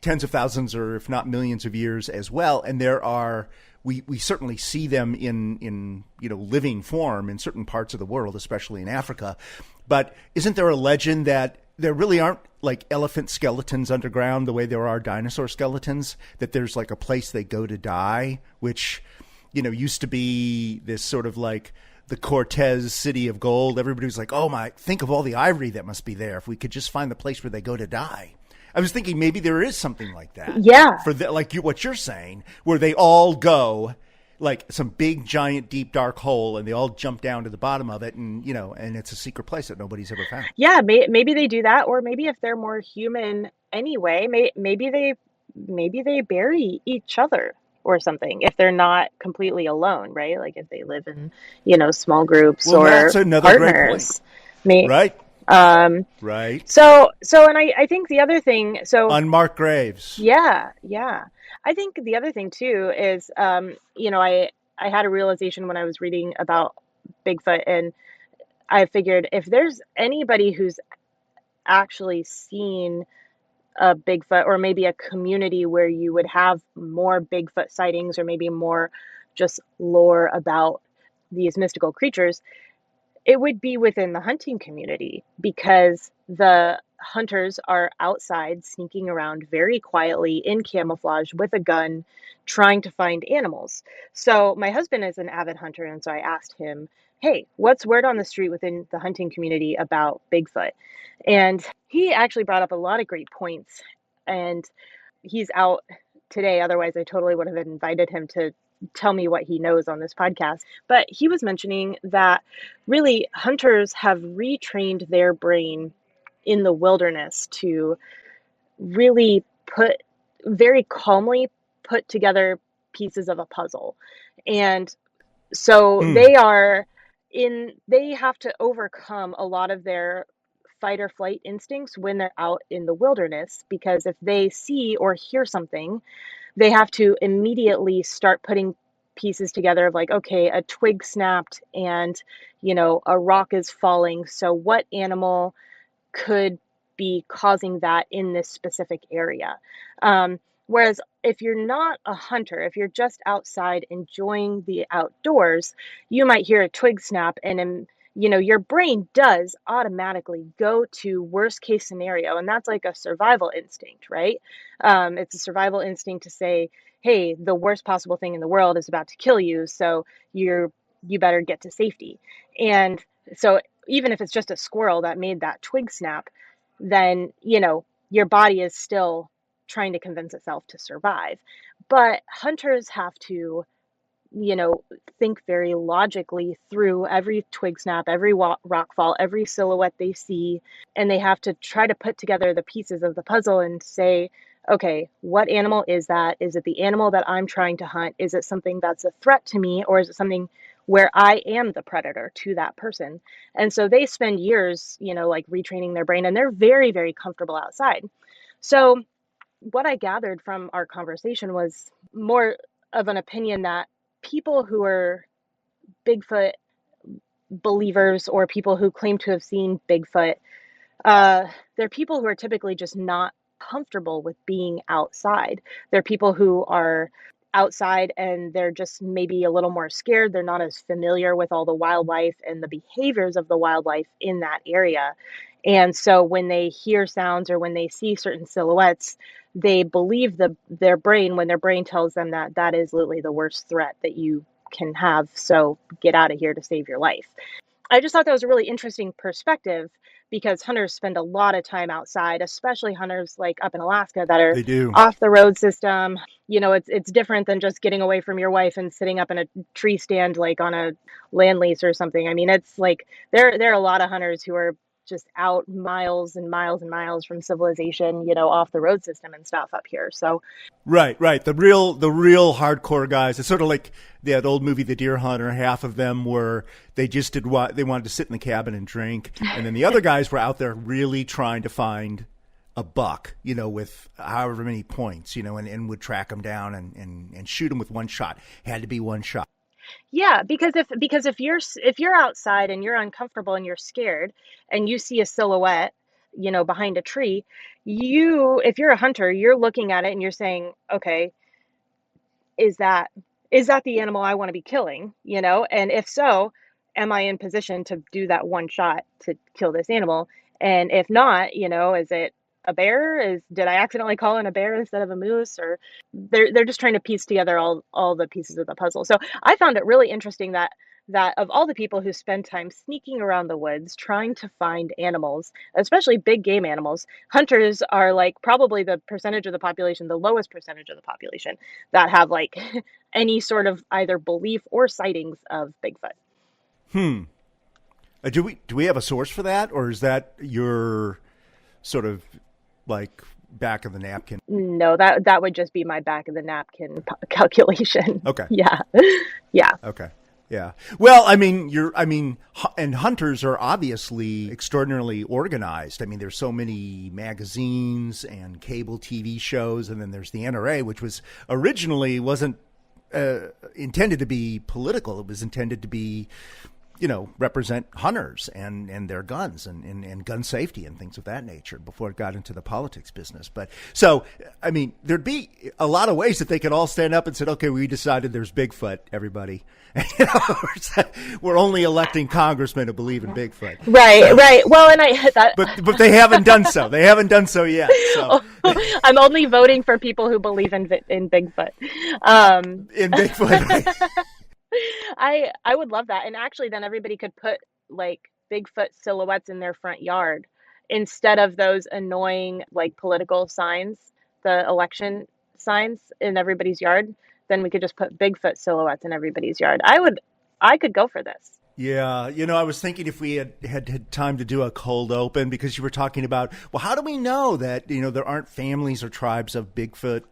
tens of thousands, or if not millions of years as well. And there are we certainly see them in living form in certain parts of the world, especially in Africa. But isn't there a legend that there really aren't like elephant skeletons underground the way there are dinosaur skeletons, that there's like a place they go to die, which, used to be this sort of like the Cortez city of gold. Everybody was like, oh my, think of all the ivory that must be there if we could just find the place where they go to die. I was thinking maybe there is something like that. Yeah. What you're saying, where they all go like some big, giant, deep, dark hole, and they all jump down to the bottom of it, and and it's a secret place that nobody's ever found. Yeah, maybe they do that, or maybe if they're more human anyway, maybe they bury each other or something if they're not completely alone, right? Like if they live in small groups or that's another partners, great point. Right. Right. So, and I think the other thing, unmarked graves. Yeah. I think the other thing too is, I had a realization when I was reading about Bigfoot, and I figured if there's anybody who's actually seen a Bigfoot, or maybe a community where you would have more Bigfoot sightings, or maybe more just lore about these mystical creatures, it would be within the hunting community, because the hunters are outside sneaking around very quietly in camouflage with a gun, trying to find animals. So my husband is an avid hunter, and so I asked him, hey, what's word on the street within the hunting community about Bigfoot? And he actually brought up a lot of great points, and he's out today. Otherwise, I totally would have invited him to tell me what he knows on this podcast. But he was mentioning that really hunters have retrained their brain in the wilderness to really very calmly put together pieces of a puzzle. And so they have to overcome a lot of their fight or flight instincts when they're out in the wilderness, because if they see or hear something, they have to immediately start putting pieces together of like, okay, a twig snapped and, a rock is falling. So what animal could be causing that in this specific area? Whereas if you're not a hunter, if you're just outside enjoying the outdoors, you might hear a twig snap and your brain does automatically go to worst case scenario. And that's like a survival instinct, right? It's a survival instinct to say, hey, the worst possible thing in the world is about to kill you. So you better get to safety. And so even if it's just a squirrel that made that twig snap, then, your body is still trying to convince itself to survive. But hunters have to think very logically through every twig snap, every rock fall, every silhouette they see, and they have to try to put together the pieces of the puzzle and say, okay, what animal is that? Is it the animal that I'm trying to hunt? Is it something that's a threat to me, or is it something where I am the predator to that person. And so they spend years, like retraining their brain, and they're very, very comfortable outside. So what I gathered from our conversation was more of an opinion that people who are Bigfoot believers or people who claim to have seen Bigfoot, they're people who are typically just not comfortable with being outside. They're people who are outside and they're just maybe a little more scared. They're not as familiar with all the wildlife and the behaviors of the wildlife in that area. And so when they hear sounds or when they see certain silhouettes, they believe their brain when their brain tells them that that is literally the worst threat that you can have. So get out of here to save your life. I just thought that was a really interesting perspective because hunters spend a lot of time outside, especially hunters like up in Alaska that are off the road system. It's different than just getting away from your wife and sitting up in a tree stand like on a land lease or something. I mean, it's like there are a lot of hunters who are just out miles and miles and miles from civilization, off the road system and stuff up here. So Right. The real hardcore guys. It's sort of like that old movie, The Deer Hunter. Half of them were, they just did what they wanted to sit in the cabin and drink. And then the other guys were out there really trying to find a buck, with however many points, and would track them down and shoot them with one shot. Had to be one shot. Yeah, because if you're outside and you're uncomfortable and you're scared and you see a silhouette, behind a tree, if you're a hunter, you're looking at it and you're saying, okay, is that the animal I want to be killing? And if so, am I in position to do that one shot to kill this animal? And if not, is it a bear? Did I accidentally call in a bear instead of a moose? Or they're just trying to piece together all the pieces of the puzzle. So I found it really interesting that of all the people who spend time sneaking around the woods trying to find animals, especially big game animals, hunters are like probably the percentage of the population, the lowest percentage of the population that have like any sort of either belief or sightings of Bigfoot. Do we have a source for that, or is that your sort of like back of the napkin? No, that would just be my back of the napkin calculation. Okay. Yeah. Okay. Yeah. Well, and hunters are obviously extraordinarily organized. I mean, there's so many magazines and cable TV shows, and then there's the NRA, which was originally wasn't intended to be political. It was intended to be, represent hunters and their guns and gun safety and things of that nature before it got into the politics business. But so, there'd be a lot of ways that they could all stand up and say, okay, we decided there's Bigfoot, everybody. We're only electing congressmen who believe in Bigfoot. Right. Well, and but they haven't done so. They haven't done so yet. So. I'm only voting for people who believe in Bigfoot. In Bigfoot. Right. I would love that. And actually then everybody could put like Bigfoot silhouettes in their front yard instead of those annoying like political signs, the election signs in everybody's yard. Then we could just put Bigfoot silhouettes in everybody's yard. I could go for this. Yeah. I was thinking if we had time to do a cold open, because you were talking about, well, how do we know that, there aren't families or tribes of Bigfoot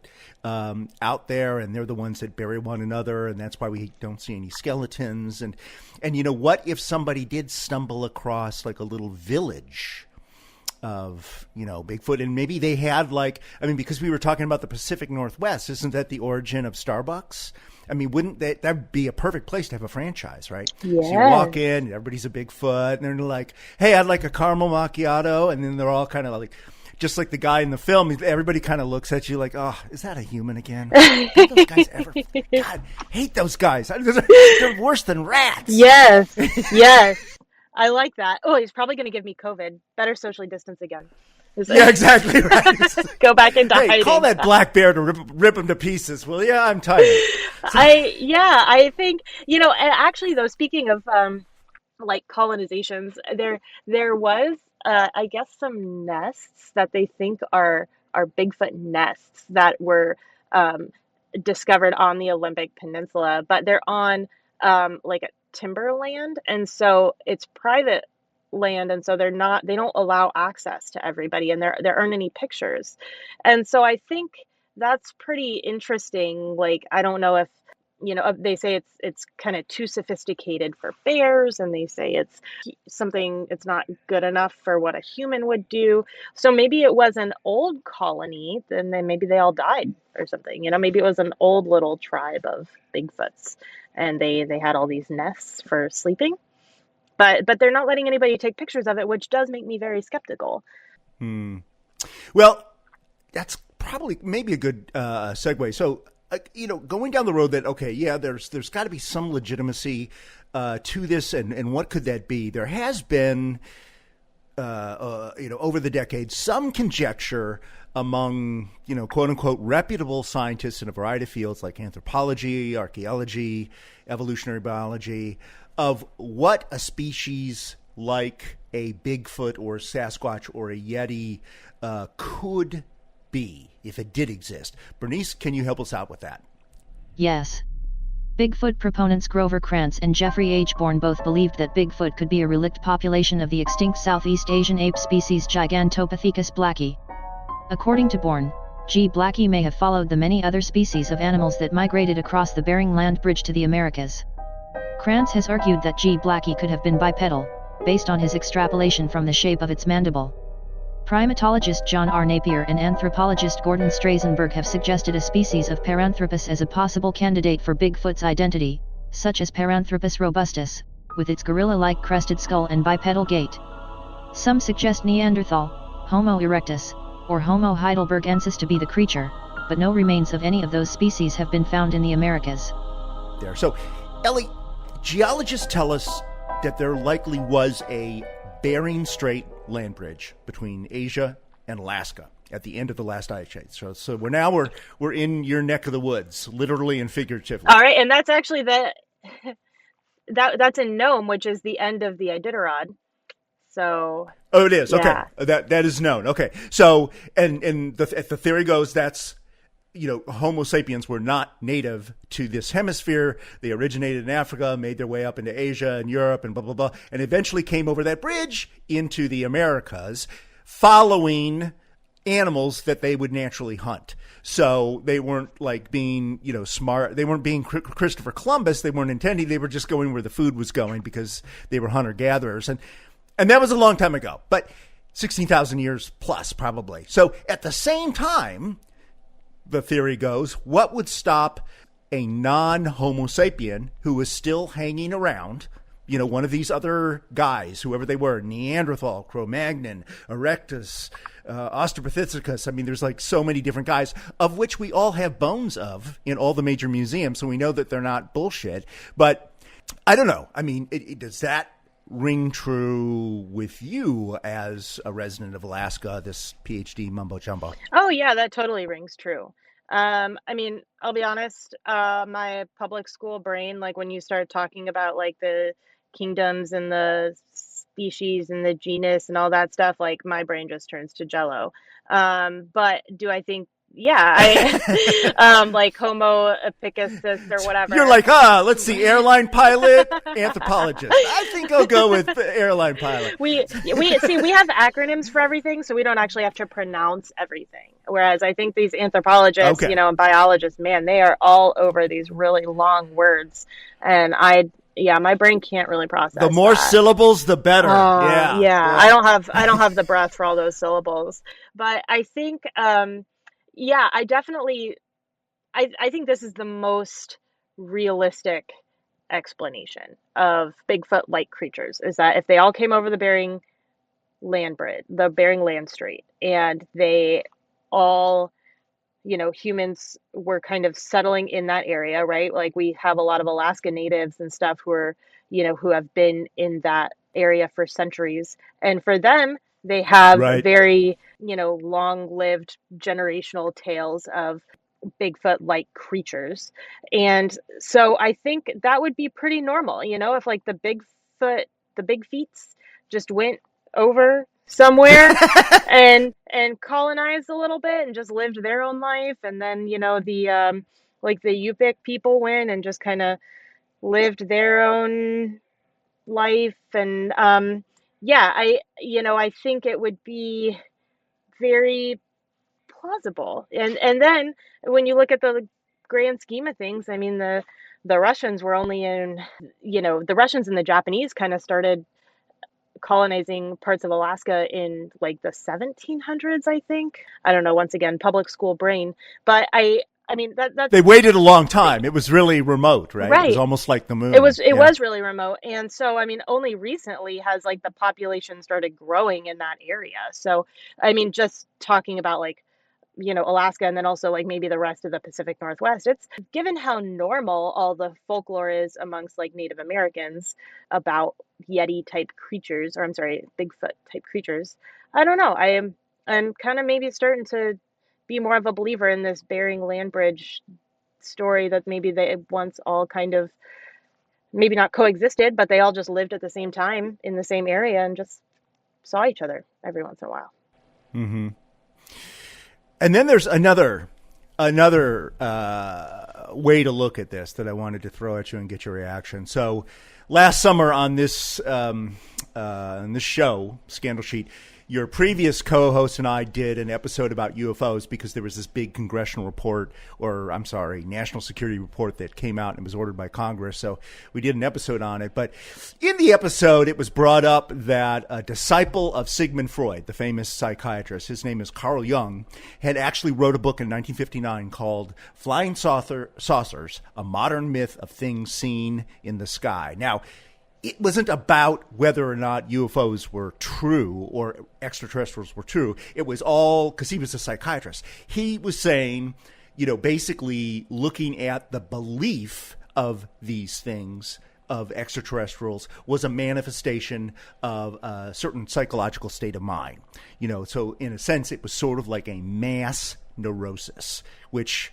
out there, and they're the ones that bury one another, and that's why we don't see any skeletons. And what if somebody did stumble across like a little village of, Bigfoot, and maybe they had because we were talking about the Pacific Northwest, isn't that the origin of Starbucks? Wouldn't that'd be a perfect place to have a franchise, right? Yeah. So you walk in, everybody's a Bigfoot, and they're like, hey, I'd like a caramel macchiato, and then they're all kind of like, just like the guy in the film, everybody kind of looks at you like, oh, is that a human again? Did those guys ever? God, hate those guys. They're worse than rats. Yes. I like that. Oh, he's probably going to give me COVID. Better socially distance again. Yeah, exactly right. Go back into hiding. Call that black bear to rip him to pieces. Well, yeah, I'm tired. I think, actually though, speaking of like colonizations, there was I guess some nests that they think are Bigfoot nests that were discovered on the Olympic Peninsula, but they're on like a timberland, and so it's private land, and so they don't allow access to everybody, and there aren't any pictures. And so I think that's pretty interesting. Like, I don't know if they say it's kind of too sophisticated for bears, and they say it's not good enough for what a human would do. So maybe it was an old colony, and then maybe they all died or something. Maybe it was an old little tribe of Bigfoots, and they had all these nests for sleeping. But they're not letting anybody take pictures of it, which does make me very skeptical. Well, that's probably maybe a good segue. So, going down the road that, okay, yeah, there's got to be some legitimacy to this, and what could that be? There has been, over the decades, some conjecture among, quote unquote, reputable scientists in a variety of fields like anthropology, archaeology, evolutionary biology, of what a species like a Bigfoot or Sasquatch or a Yeti could be if it did exist. Bernice, can you help us out with that? Yes. Bigfoot proponents Grover Krantz and Jeffrey H. Bourne both believed that Bigfoot could be a relict population of the extinct Southeast Asian ape species Gigantopithecus blacki. According to Bourne, G. blacki may have followed the many other species of animals that migrated across the Bering Land Bridge to the Americas. Krantz has argued that G. blacki could have been bipedal, based on his extrapolation from the shape of its mandible. Primatologist John R. Napier and anthropologist Gordon Strasenberg have suggested a species of Paranthropus as a possible candidate for Bigfoot's identity, such as Paranthropus robustus, with its gorilla-like crested skull and bipedal gait. Some suggest Neanderthal, Homo erectus, or Homo heidelbergensis to be the creature, but no remains of any of those species have been found in the Americas. There. So, Ellie, geologists tell us that there likely was a Bering Strait land bridge between Asia and Alaska at the end of the last ice age. So we're in your neck of the woods, literally and figuratively. All right, and that's actually that's in Nome, which is the end of the Iditarod. So it is. Yeah. Okay, that is known. Okay, so and the theory goes that's, Homo sapiens were not native to this hemisphere. They originated in Africa, made their way up into Asia and Europe and blah, blah, blah, and eventually came over that bridge into the Americas, following animals that they would naturally hunt. So they weren't like being, smart. They weren't being Christopher Columbus. They weren't intending. They were just going where the food was going because they were hunter-gatherers. And that was a long time ago, but 16,000 years plus probably. So at the same time, the theory goes, what would stop a non-Homo sapien who was still hanging around, one of these other guys, whoever they were, Neanderthal, Cro-Magnon, Erectus, Australopithecus. I mean, there's like so many different guys, of which we all have bones of in all the major museums, so we know that they're not bullshit. But I don't know. I mean, does that ring true with you as a resident of Alaska, this PhD mumbo jumbo? Oh yeah, that totally rings true. I mean, I'll be honest, my public school brain, like when you start talking about like the kingdoms and the species and the genus and all that stuff, like my brain just turns to jello. But do I think, yeah, I like Homo epicusis or whatever. You're like, let's see, airline pilot, anthropologist. I think I'll go with airline pilot. We have acronyms for everything, so we don't actually have to pronounce everything. Whereas I think these anthropologists, and biologists, man, they are all over these really long words, and my brain can't really process. The more syllables, the better. Yeah. I don't have the breath for all those syllables, but I think. I definitely, I think this is the most realistic explanation of Bigfoot-like creatures, is that if they all came over the Bering Land Bridge, the Bering Land Strait, and they all, humans were kind of settling in that area, right? Like we have a lot of Alaska natives and stuff who are, who have been in that area for centuries. And for them, they have very, long-lived generational tales of Bigfoot-like creatures. And so I think that would be pretty normal, if like the big feets just went over somewhere and colonized a little bit and just lived their own life. And then, the Yupik people went and just kind of lived their own life. And, I think it would be very plausible. And then when you look at the grand scheme of things, I mean, the the Russians were only in, the Russians and the Japanese kind of started colonizing parts of Alaska in like the 1700s, I think. I don't know, once again, public school brain. But I mean, that's... They waited a long time. It was really remote, right? It was almost like the moon. It was really remote. And so, I mean, only recently has like the population started growing in that area. So, I mean, just talking about like, Alaska and then also like maybe the rest of the Pacific Northwest, it's given how normal all the folklore is amongst like Native Americans about Yeti type creatures, or I'm sorry, Bigfoot type creatures. I don't know. I'm kind of maybe starting to be more of a believer in this Bering Land Bridge story, that maybe they once all kind of maybe not coexisted, but they all just lived at the same time in the same area and just saw each other every once in a while. Mm-hmm. And then there's another way to look at this that I wanted to throw at you and get your reaction. So last summer on this show, Scandal Sheet, your previous co-host and I did an episode about UFOs because there was this big congressional report, national security report that came out and was ordered by Congress. So we did an episode on it. But in the episode, it was brought up that a disciple of Sigmund Freud, the famous psychiatrist, his name is Carl Jung, had actually wrote a book in 1959 called Flying Saucers, A Modern Myth of Things Seen in the Sky. Now, it wasn't about whether or not UFOs were true or extraterrestrials were true. It was all because he was a psychiatrist. He was saying, basically looking at the belief of these things, of extraterrestrials, was a manifestation of a certain psychological state of mind. So in a sense, it was sort of like a mass neurosis, which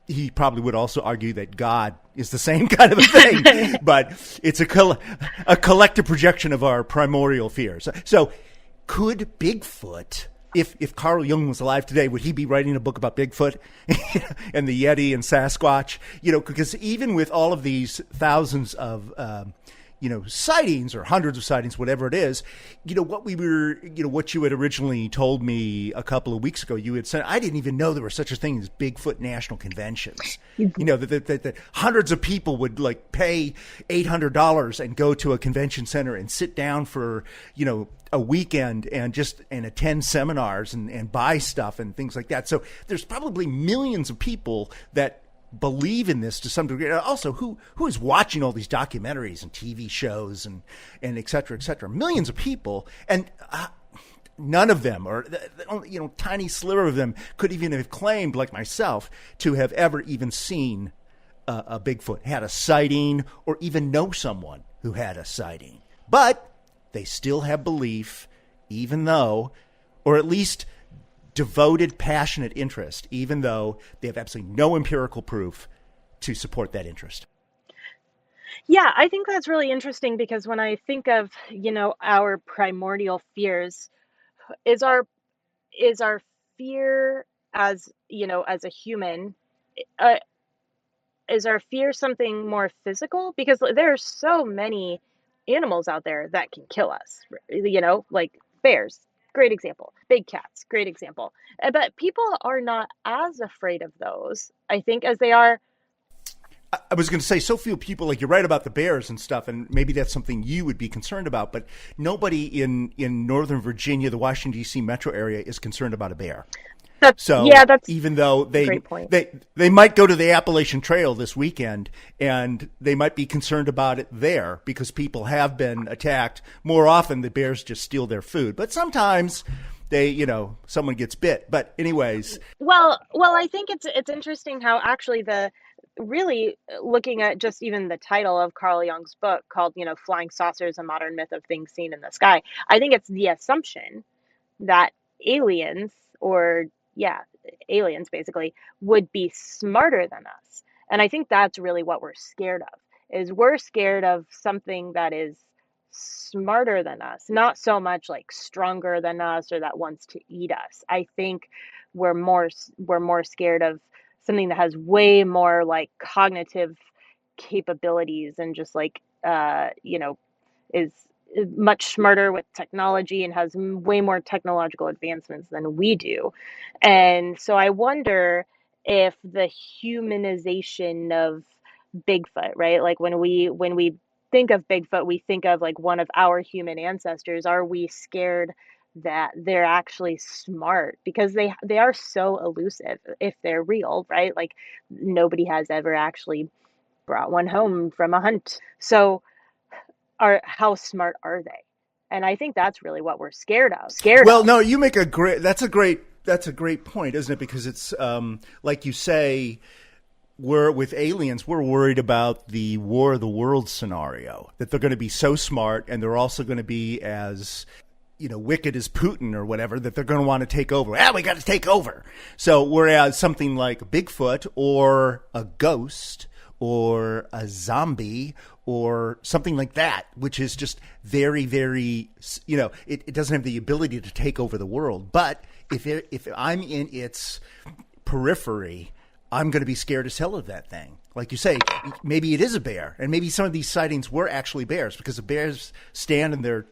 he probably would also argue that God is the same kind of a thing, but it's a collective projection of our primordial fears. So could Bigfoot, if Carl Jung was alive today, would he be writing a book about Bigfoot and the Yeti and Sasquatch? Because even with all of these thousands of sightings or hundreds of sightings, whatever it is, what you had originally told me a couple of weeks ago, you had said, I didn't even know there was such a thing as Bigfoot national conventions. That hundreds of people would like pay $800 and go to a convention center and sit down for, a weekend and attend seminars and buy stuff and things like that. So there's probably millions of people that believe in this to some degree. Also, who is watching all these documentaries and TV shows and et cetera, et cetera? Millions of people, and none of them, or tiny sliver of them, could even have claimed, like myself, to have ever even seen a Bigfoot, had a sighting, or even know someone who had a sighting. But they still have belief, even though, or at least devoted, passionate interest, even though they have absolutely no empirical proof to support that interest. Yeah, I think that's really interesting because when I think of, our primordial fears, is our fear as a human, is our fear something more physical? Because there are so many animals out there that can kill us, like bears. Great example. Big cats, great example. But people are not as afraid of those, I think, as they are. I was going to say, so few people, like you're right about the bears and stuff, and maybe that's something you would be concerned about, but nobody in Northern Virginia, the Washington, D.C. metro area, is concerned about a bear. That's even though they might go to the Appalachian Trail this weekend and they might be concerned about it there because people have been attacked. More often, the bears just steal their food, but sometimes they, someone gets bit. But anyways, well, I think it's interesting how actually really looking at just even the title of Carl Jung's book called, Flying Saucers, A Modern Myth of Things Seen in the Sky. I think it's the assumption that aliens basically would be smarter than us. And I think that's really what we're scared of, is we're scared of something that is smarter than us, not so much like stronger than us or that wants to eat us. I think we're more scared of something that has way more like cognitive capabilities and just like is much smarter with technology and has way more technological advancements than we do. And so I wonder if the humanization of Bigfoot, right? Like when we think of Bigfoot, we think of like one of our human ancestors. Are we scared that they're actually smart? Because they are so elusive if they're real, right? Like nobody has ever actually brought one home from a hunt. So how smart are they? And I think that's really what we're scared of. Well, no, you make that's a great point, isn't it? Because it's like you say, with aliens, we're worried about the War of the Worlds scenario, that they're going to be so smart and they're also going to be as, wicked as Putin or whatever, that they're going to want to take over. We got to take over. So whereas something like Bigfoot or a ghost or a zombie or something like that, which is just very, very, it doesn't have the ability to take over the world. But if I'm in its periphery, I'm going to be scared as hell of that thing. Like you say, maybe it is a bear, and maybe some of these sightings were actually bears, because the bears stand in their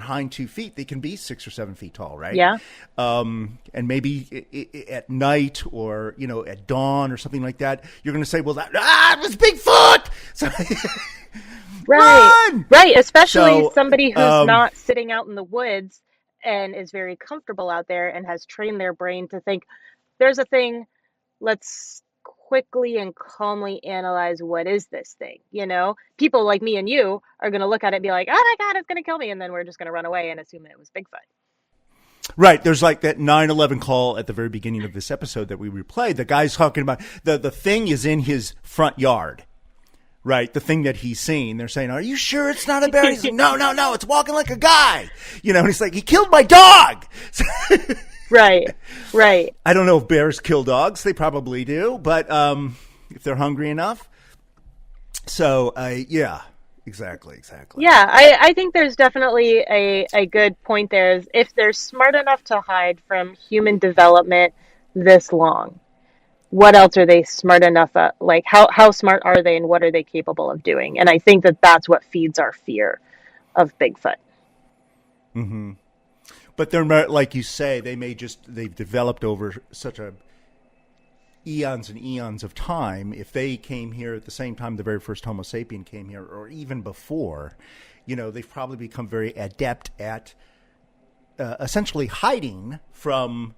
hind 2 feet. They can be 6 or 7 feet tall, right? Yeah. And maybe at night or at dawn or something like that, you're going to say, "Well, it was Bigfoot." So, right, run! Right. Especially So, somebody who's not sitting out in the woods and is very comfortable out there and has trained their brain to think, "There's a thing. Let's quickly and calmly analyze what is this thing." People like me and you are going to look at it and be like, "Oh my God, it's going to kill me," and then we're just going to run away and assume that it was Bigfoot. Right. There's like that 9/11 call at the very beginning of this episode that we replayed. The guy's talking about the thing is in his front yard. Right, the thing that he's seen. They're saying, "Are you sure it's not a bear?" He's like, no, it's walking like a guy. And he's like, "He killed my dog." Right. I don't know if bears kill dogs. They probably do, but if they're hungry enough. So, yeah, exactly. Yeah, I think there's definitely a good point there. Is if they're smart enough to hide from human development this long, what else are they smart enough at? Like, how smart are they, and what are they capable of doing? And I think that's what feeds our fear of Bigfoot. Mm-hmm. But they're not, like you say, they've developed over such eons and eons of time. If they came here at the same time the very first Homo sapien came here, or even before, they've probably become very adept at essentially hiding from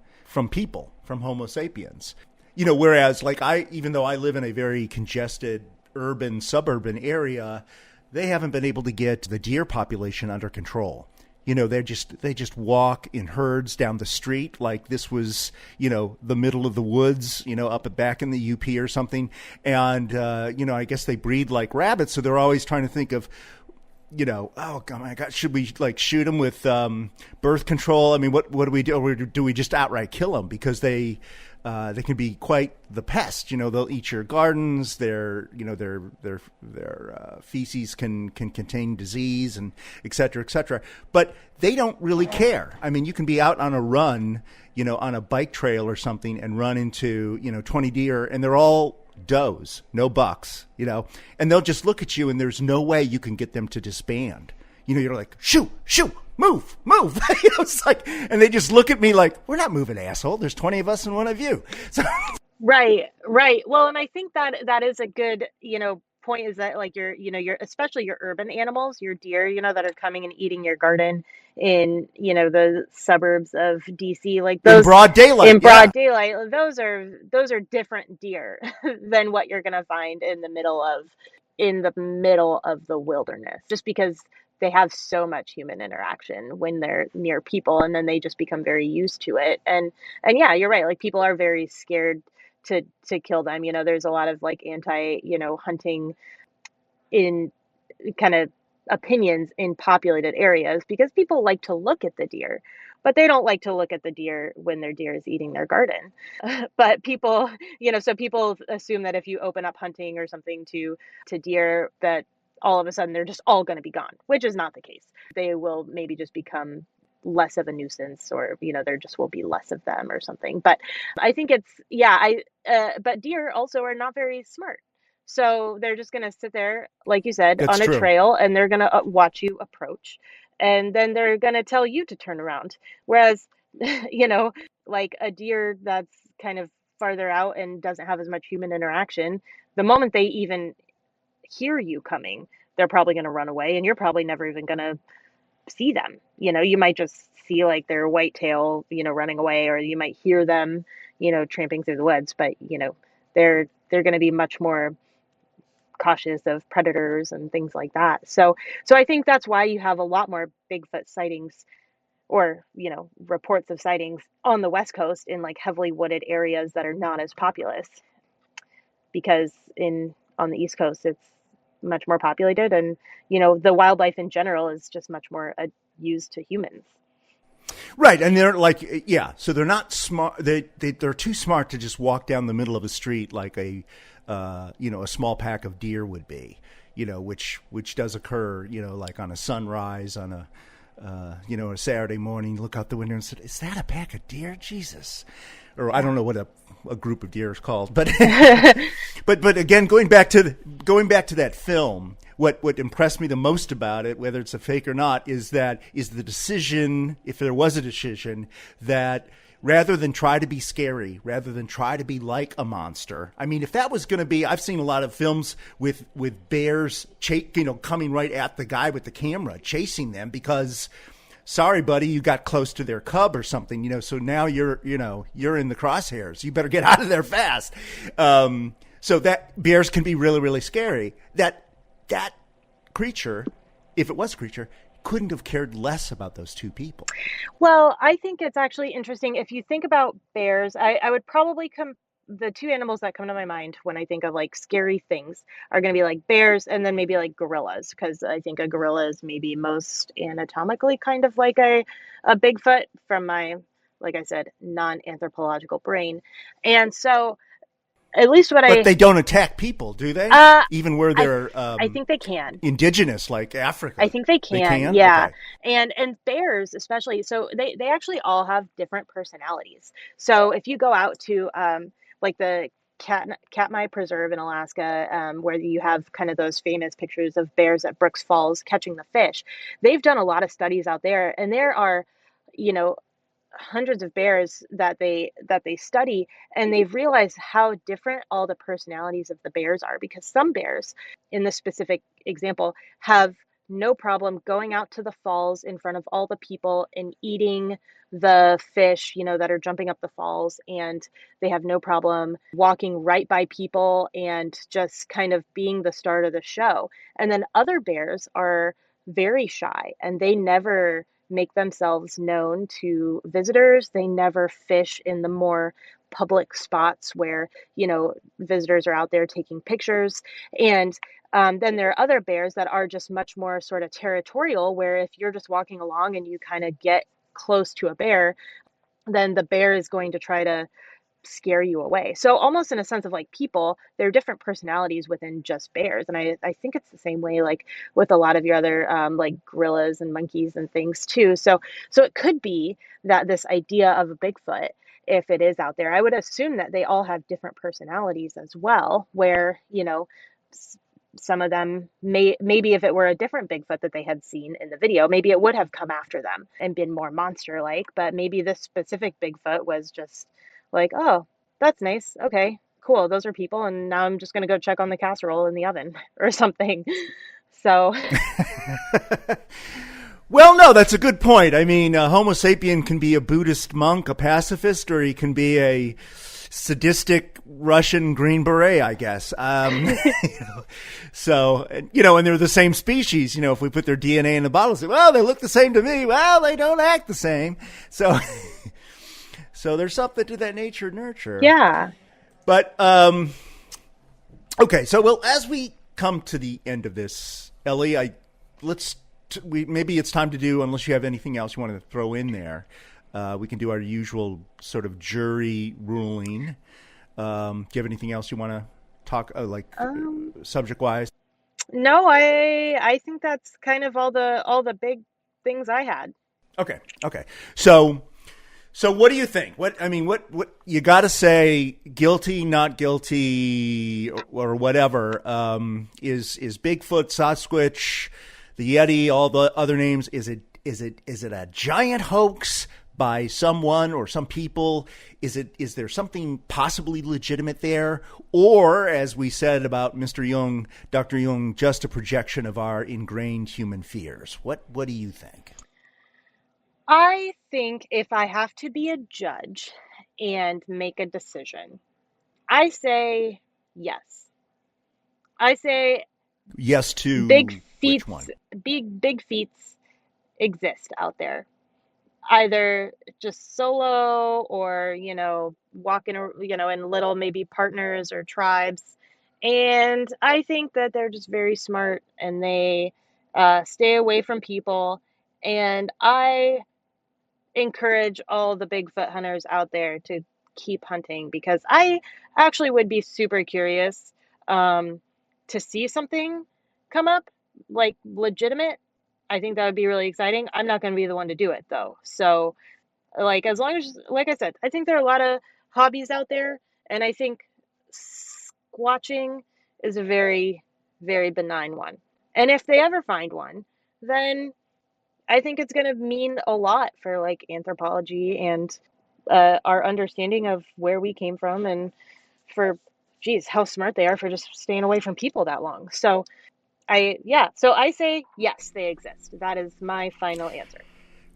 people, from Homo sapiens. Whereas even though I live in a very congested urban, suburban area, they haven't been able to get the deer population under control. They just walk in herds down the street like this was, the middle of the woods, up back in the UP or something. And, I guess they breed like rabbits. So they're always trying to think of, oh my God, should we shoot them with birth control? I mean, what do we do? Or do we just outright kill them? Because they can be quite the pest. They'll eat your gardens. Their feces can contain disease and et cetera, et cetera. But they don't really care. I mean, you can be out on a run, on a bike trail or something, and run into 20 deer, and they're all does, no bucks, and they'll just look at you, and there's no way you can get them to disband. You're like, shoot, move. It's like, and they just look at me like, "We're not moving, asshole. There's 20 of us and one of you." So. Right. Well, and I think that is a good, point, is that like your especially your urban animals, your deer, that are coming and eating your garden in, the suburbs of DC, like those in broad daylight. Those are different deer than what you're going to find in the middle of the wilderness, just because they have so much human interaction when they're near people, and then they just become very used to it. And yeah, you're right. Like, people are very scared to kill them. There's a lot of like anti, hunting in kind of opinions in populated areas, because people like to look at the deer, but they don't like to look at the deer when their deer is eating their garden. But people, so people assume that if you open up hunting or something to deer, that all of a sudden they're just all going to be gone, which is not the case. They will maybe just become less of a nuisance, or there just will be less of them or something. But I think but deer also are not very smart, so they're just going to sit there, like you said, That's on a true. trail, and they're going to watch you approach, and then they're going to tell you to turn around. Whereas like a deer that's kind of farther out and doesn't have as much human interaction, the moment they even hear you coming, they're probably going to run away, and you're probably never even going to see them. You might just see like their white tail, running away, or you might hear them, tramping through the woods, but they're going to be much more cautious of predators and things like that. So I think that's why you have a lot more Bigfoot sightings, or reports of sightings on the West Coast in like heavily wooded areas that are not as populous, because on the East Coast it's much more populated, and the wildlife in general is just much more used to humans. Right, and they're like, yeah, so they're not smart. They're too smart to just walk down the middle of a street like a small pack of deer would be, which does occur, like on a sunrise on a a Saturday morning. You look out the window and say, "Is that a pack of deer? Jesus!" Or I don't know what a group of deer is called, but but again, going back to that film. What impressed me the most about it, whether it's a fake or not, is the decision, if there was a decision, that rather than try to be scary, rather than try to be like a monster. I mean, if that was going to be, I've seen a lot of films with bears, coming right at the guy with the camera, chasing them because, sorry, buddy, you got close to their cub or something, so now you're in the crosshairs. You better get out of there fast. So that bears can be really, really scary. That creature, if it was a creature, couldn't have cared less about those two people. Well, I think it's actually interesting. If you think about bears, I would probably the two animals that come to my mind when I think of like scary things are going to be like bears and then maybe like gorillas, because I think a gorilla is maybe most anatomically kind of like a Bigfoot from my, like I said, non-anthropological brain. And so at least but they don't attack people, do they? Even where they're I think they can. Indigenous, like Africa. I think they can. Yeah. Okay. And bears especially, so they actually all have different personalities. So if you go out to like the Katmai Preserve in Alaska, where you have kind of those famous pictures of bears at Brooks Falls catching the fish, they've done a lot of studies out there, and there are, hundreds of bears that they study, and they've realized how different all the personalities of the bears are, because some bears, in this specific example, have no problem going out to the falls in front of all the people and eating the fish, that are jumping up the falls, and they have no problem walking right by people and just kind of being the start of the show. And then other bears are very shy, and they never make themselves known to visitors. They never fish in the more public spots where, visitors are out there taking pictures. And then there are other bears that are just much more sort of territorial, where if you're just walking along and you kind of get close to a bear, then the bear is going to try to scare you away. So almost in a sense of like people, there are different personalities within just bears. And I think it's the same way like with a lot of your other like gorillas and monkeys and things too. So it could be that this idea of a Bigfoot, if it is out there, I would assume that they all have different personalities as well, where, some of them maybe if it were a different Bigfoot that they had seen in the video, maybe it would have come after them and been more monster-like, but maybe this specific Bigfoot was just like, oh, that's nice. Okay, cool. Those are people. And now I'm just going to go check on the casserole in the oven or something. So. Well, no, that's a good point. I mean, Homo sapien can be a Buddhist monk, a pacifist, or he can be a sadistic Russian Green Beret, I guess. So, and they're the same species. If we put their DNA in the bottle, say, well, they look the same to me. Well, they don't act the same. So. So there's something to that nature nurture. Yeah. But, okay. So, as we come to the end of this, Ellie, maybe it's time to do, unless you have anything else you want to throw in there, we can do our usual sort of jury ruling. Do you have anything else you want to talk, subject wise? No, I think that's kind of all the big things I had. Okay. So what do you think? What you got to say, guilty, not guilty, or whatever, is Bigfoot, Sasquatch, the Yeti, all the other names, is it a giant hoax by someone or some people? Is there something possibly legitimate there? Or, as we said about Mr. Jung, Dr. Jung, just a projection of our ingrained human fears? What do you think? I think if I have to be a judge and make a decision, I say yes. I say yes to big which one? Big feats exist out there. Either just solo or, walking, in little maybe partners or tribes. And I think that they're just very smart and they stay away from people. And I encourage all the Bigfoot hunters out there to keep hunting because I actually would be super curious to see something come up, like legitimate. I think that would be really exciting. I'm not going to be the one to do it though. So as long as, like I said, I think there are a lot of hobbies out there, and I think squatching is a very, very benign one. And if they ever find one, then I think it's going to mean a lot for anthropology and our understanding of where we came from, and for, how smart they are for just staying away from people that long. So I say yes, they exist. That is my final answer.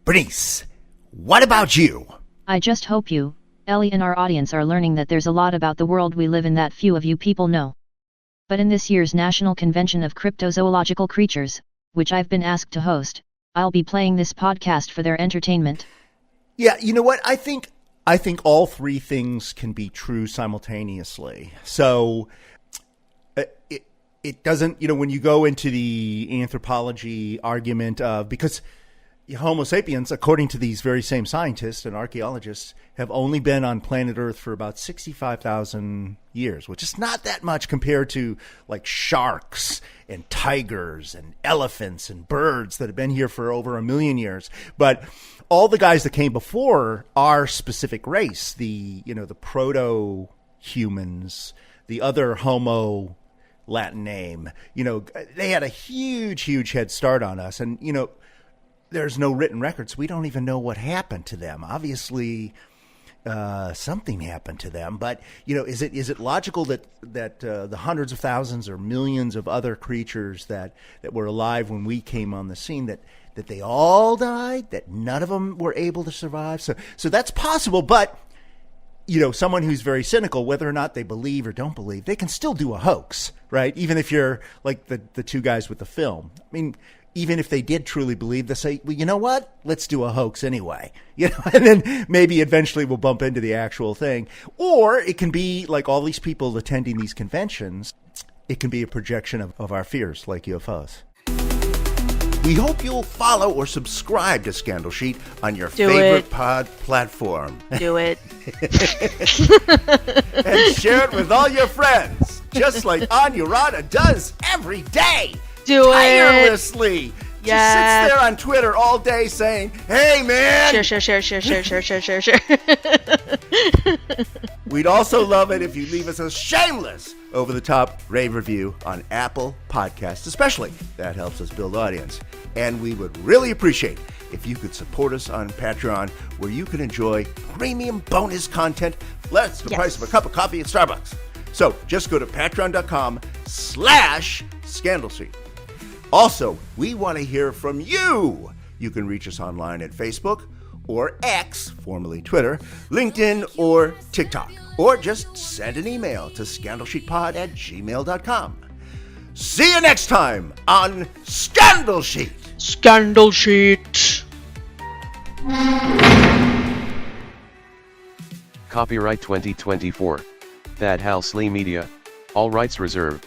Bernice, what about you? I just hope you, Ellie, and our audience are learning that there's a lot about the world we live in that few of you people know. But in this year's National Convention of Cryptozoological Creatures, which I've been asked to host, I'll be playing this podcast for their entertainment. Yeah, you know what? I think all three things can be true simultaneously. So it doesn't, when you go into the anthropology argument of, because Homo sapiens, according to these very same scientists and archaeologists, have only been on planet Earth for about 65,000 years, which is not that much compared to sharks and tigers and elephants and birds that have been here for over 1 million years. But all the guys that came before our specific race, the proto-humans, the other Homo Latin name, they had a huge head start on us. And, there's no written records. We don't even know what happened to them. Obviously, something happened to them. But is it logical that the hundreds of thousands or millions of other creatures that were alive when we came on the scene that they all died? That none of them were able to survive? So that's possible. But someone who's very cynical, whether or not they believe or don't believe, they can still do a hoax, right? Even if you're like the two guys with the film. I mean, even if they did truly believe, they say, well, you know what? Let's do a hoax anyway. And then maybe eventually we'll bump into the actual thing. Or it can be like all these people attending these conventions. It can be a projection of our fears, like UFOs. We hope you'll follow or subscribe to Scandal Sheet on your favorite pod platform. Do it. And share it with all your friends, just like Anurada does every day. Do tirelessly. it. Just sits there on Twitter all day saying, hey, man. Share. We'd also love it if you leave us a shameless, over-the-top rave review on Apple Podcasts, especially. That helps us build audience. And we would really appreciate if you could support us on Patreon, where you can enjoy premium bonus content less the price of a cup of coffee at Starbucks. So just go to patreon.com/Scandal Sheet. Also, we want to hear from you. You can reach us online at Facebook or X, formerly Twitter, LinkedIn, or TikTok. Or just send an email to scandalsheetpod@gmail.com. See you next time on Scandal Sheet. Scandal Sheet. Copyright 2024. Thad Halsley Media. All rights reserved.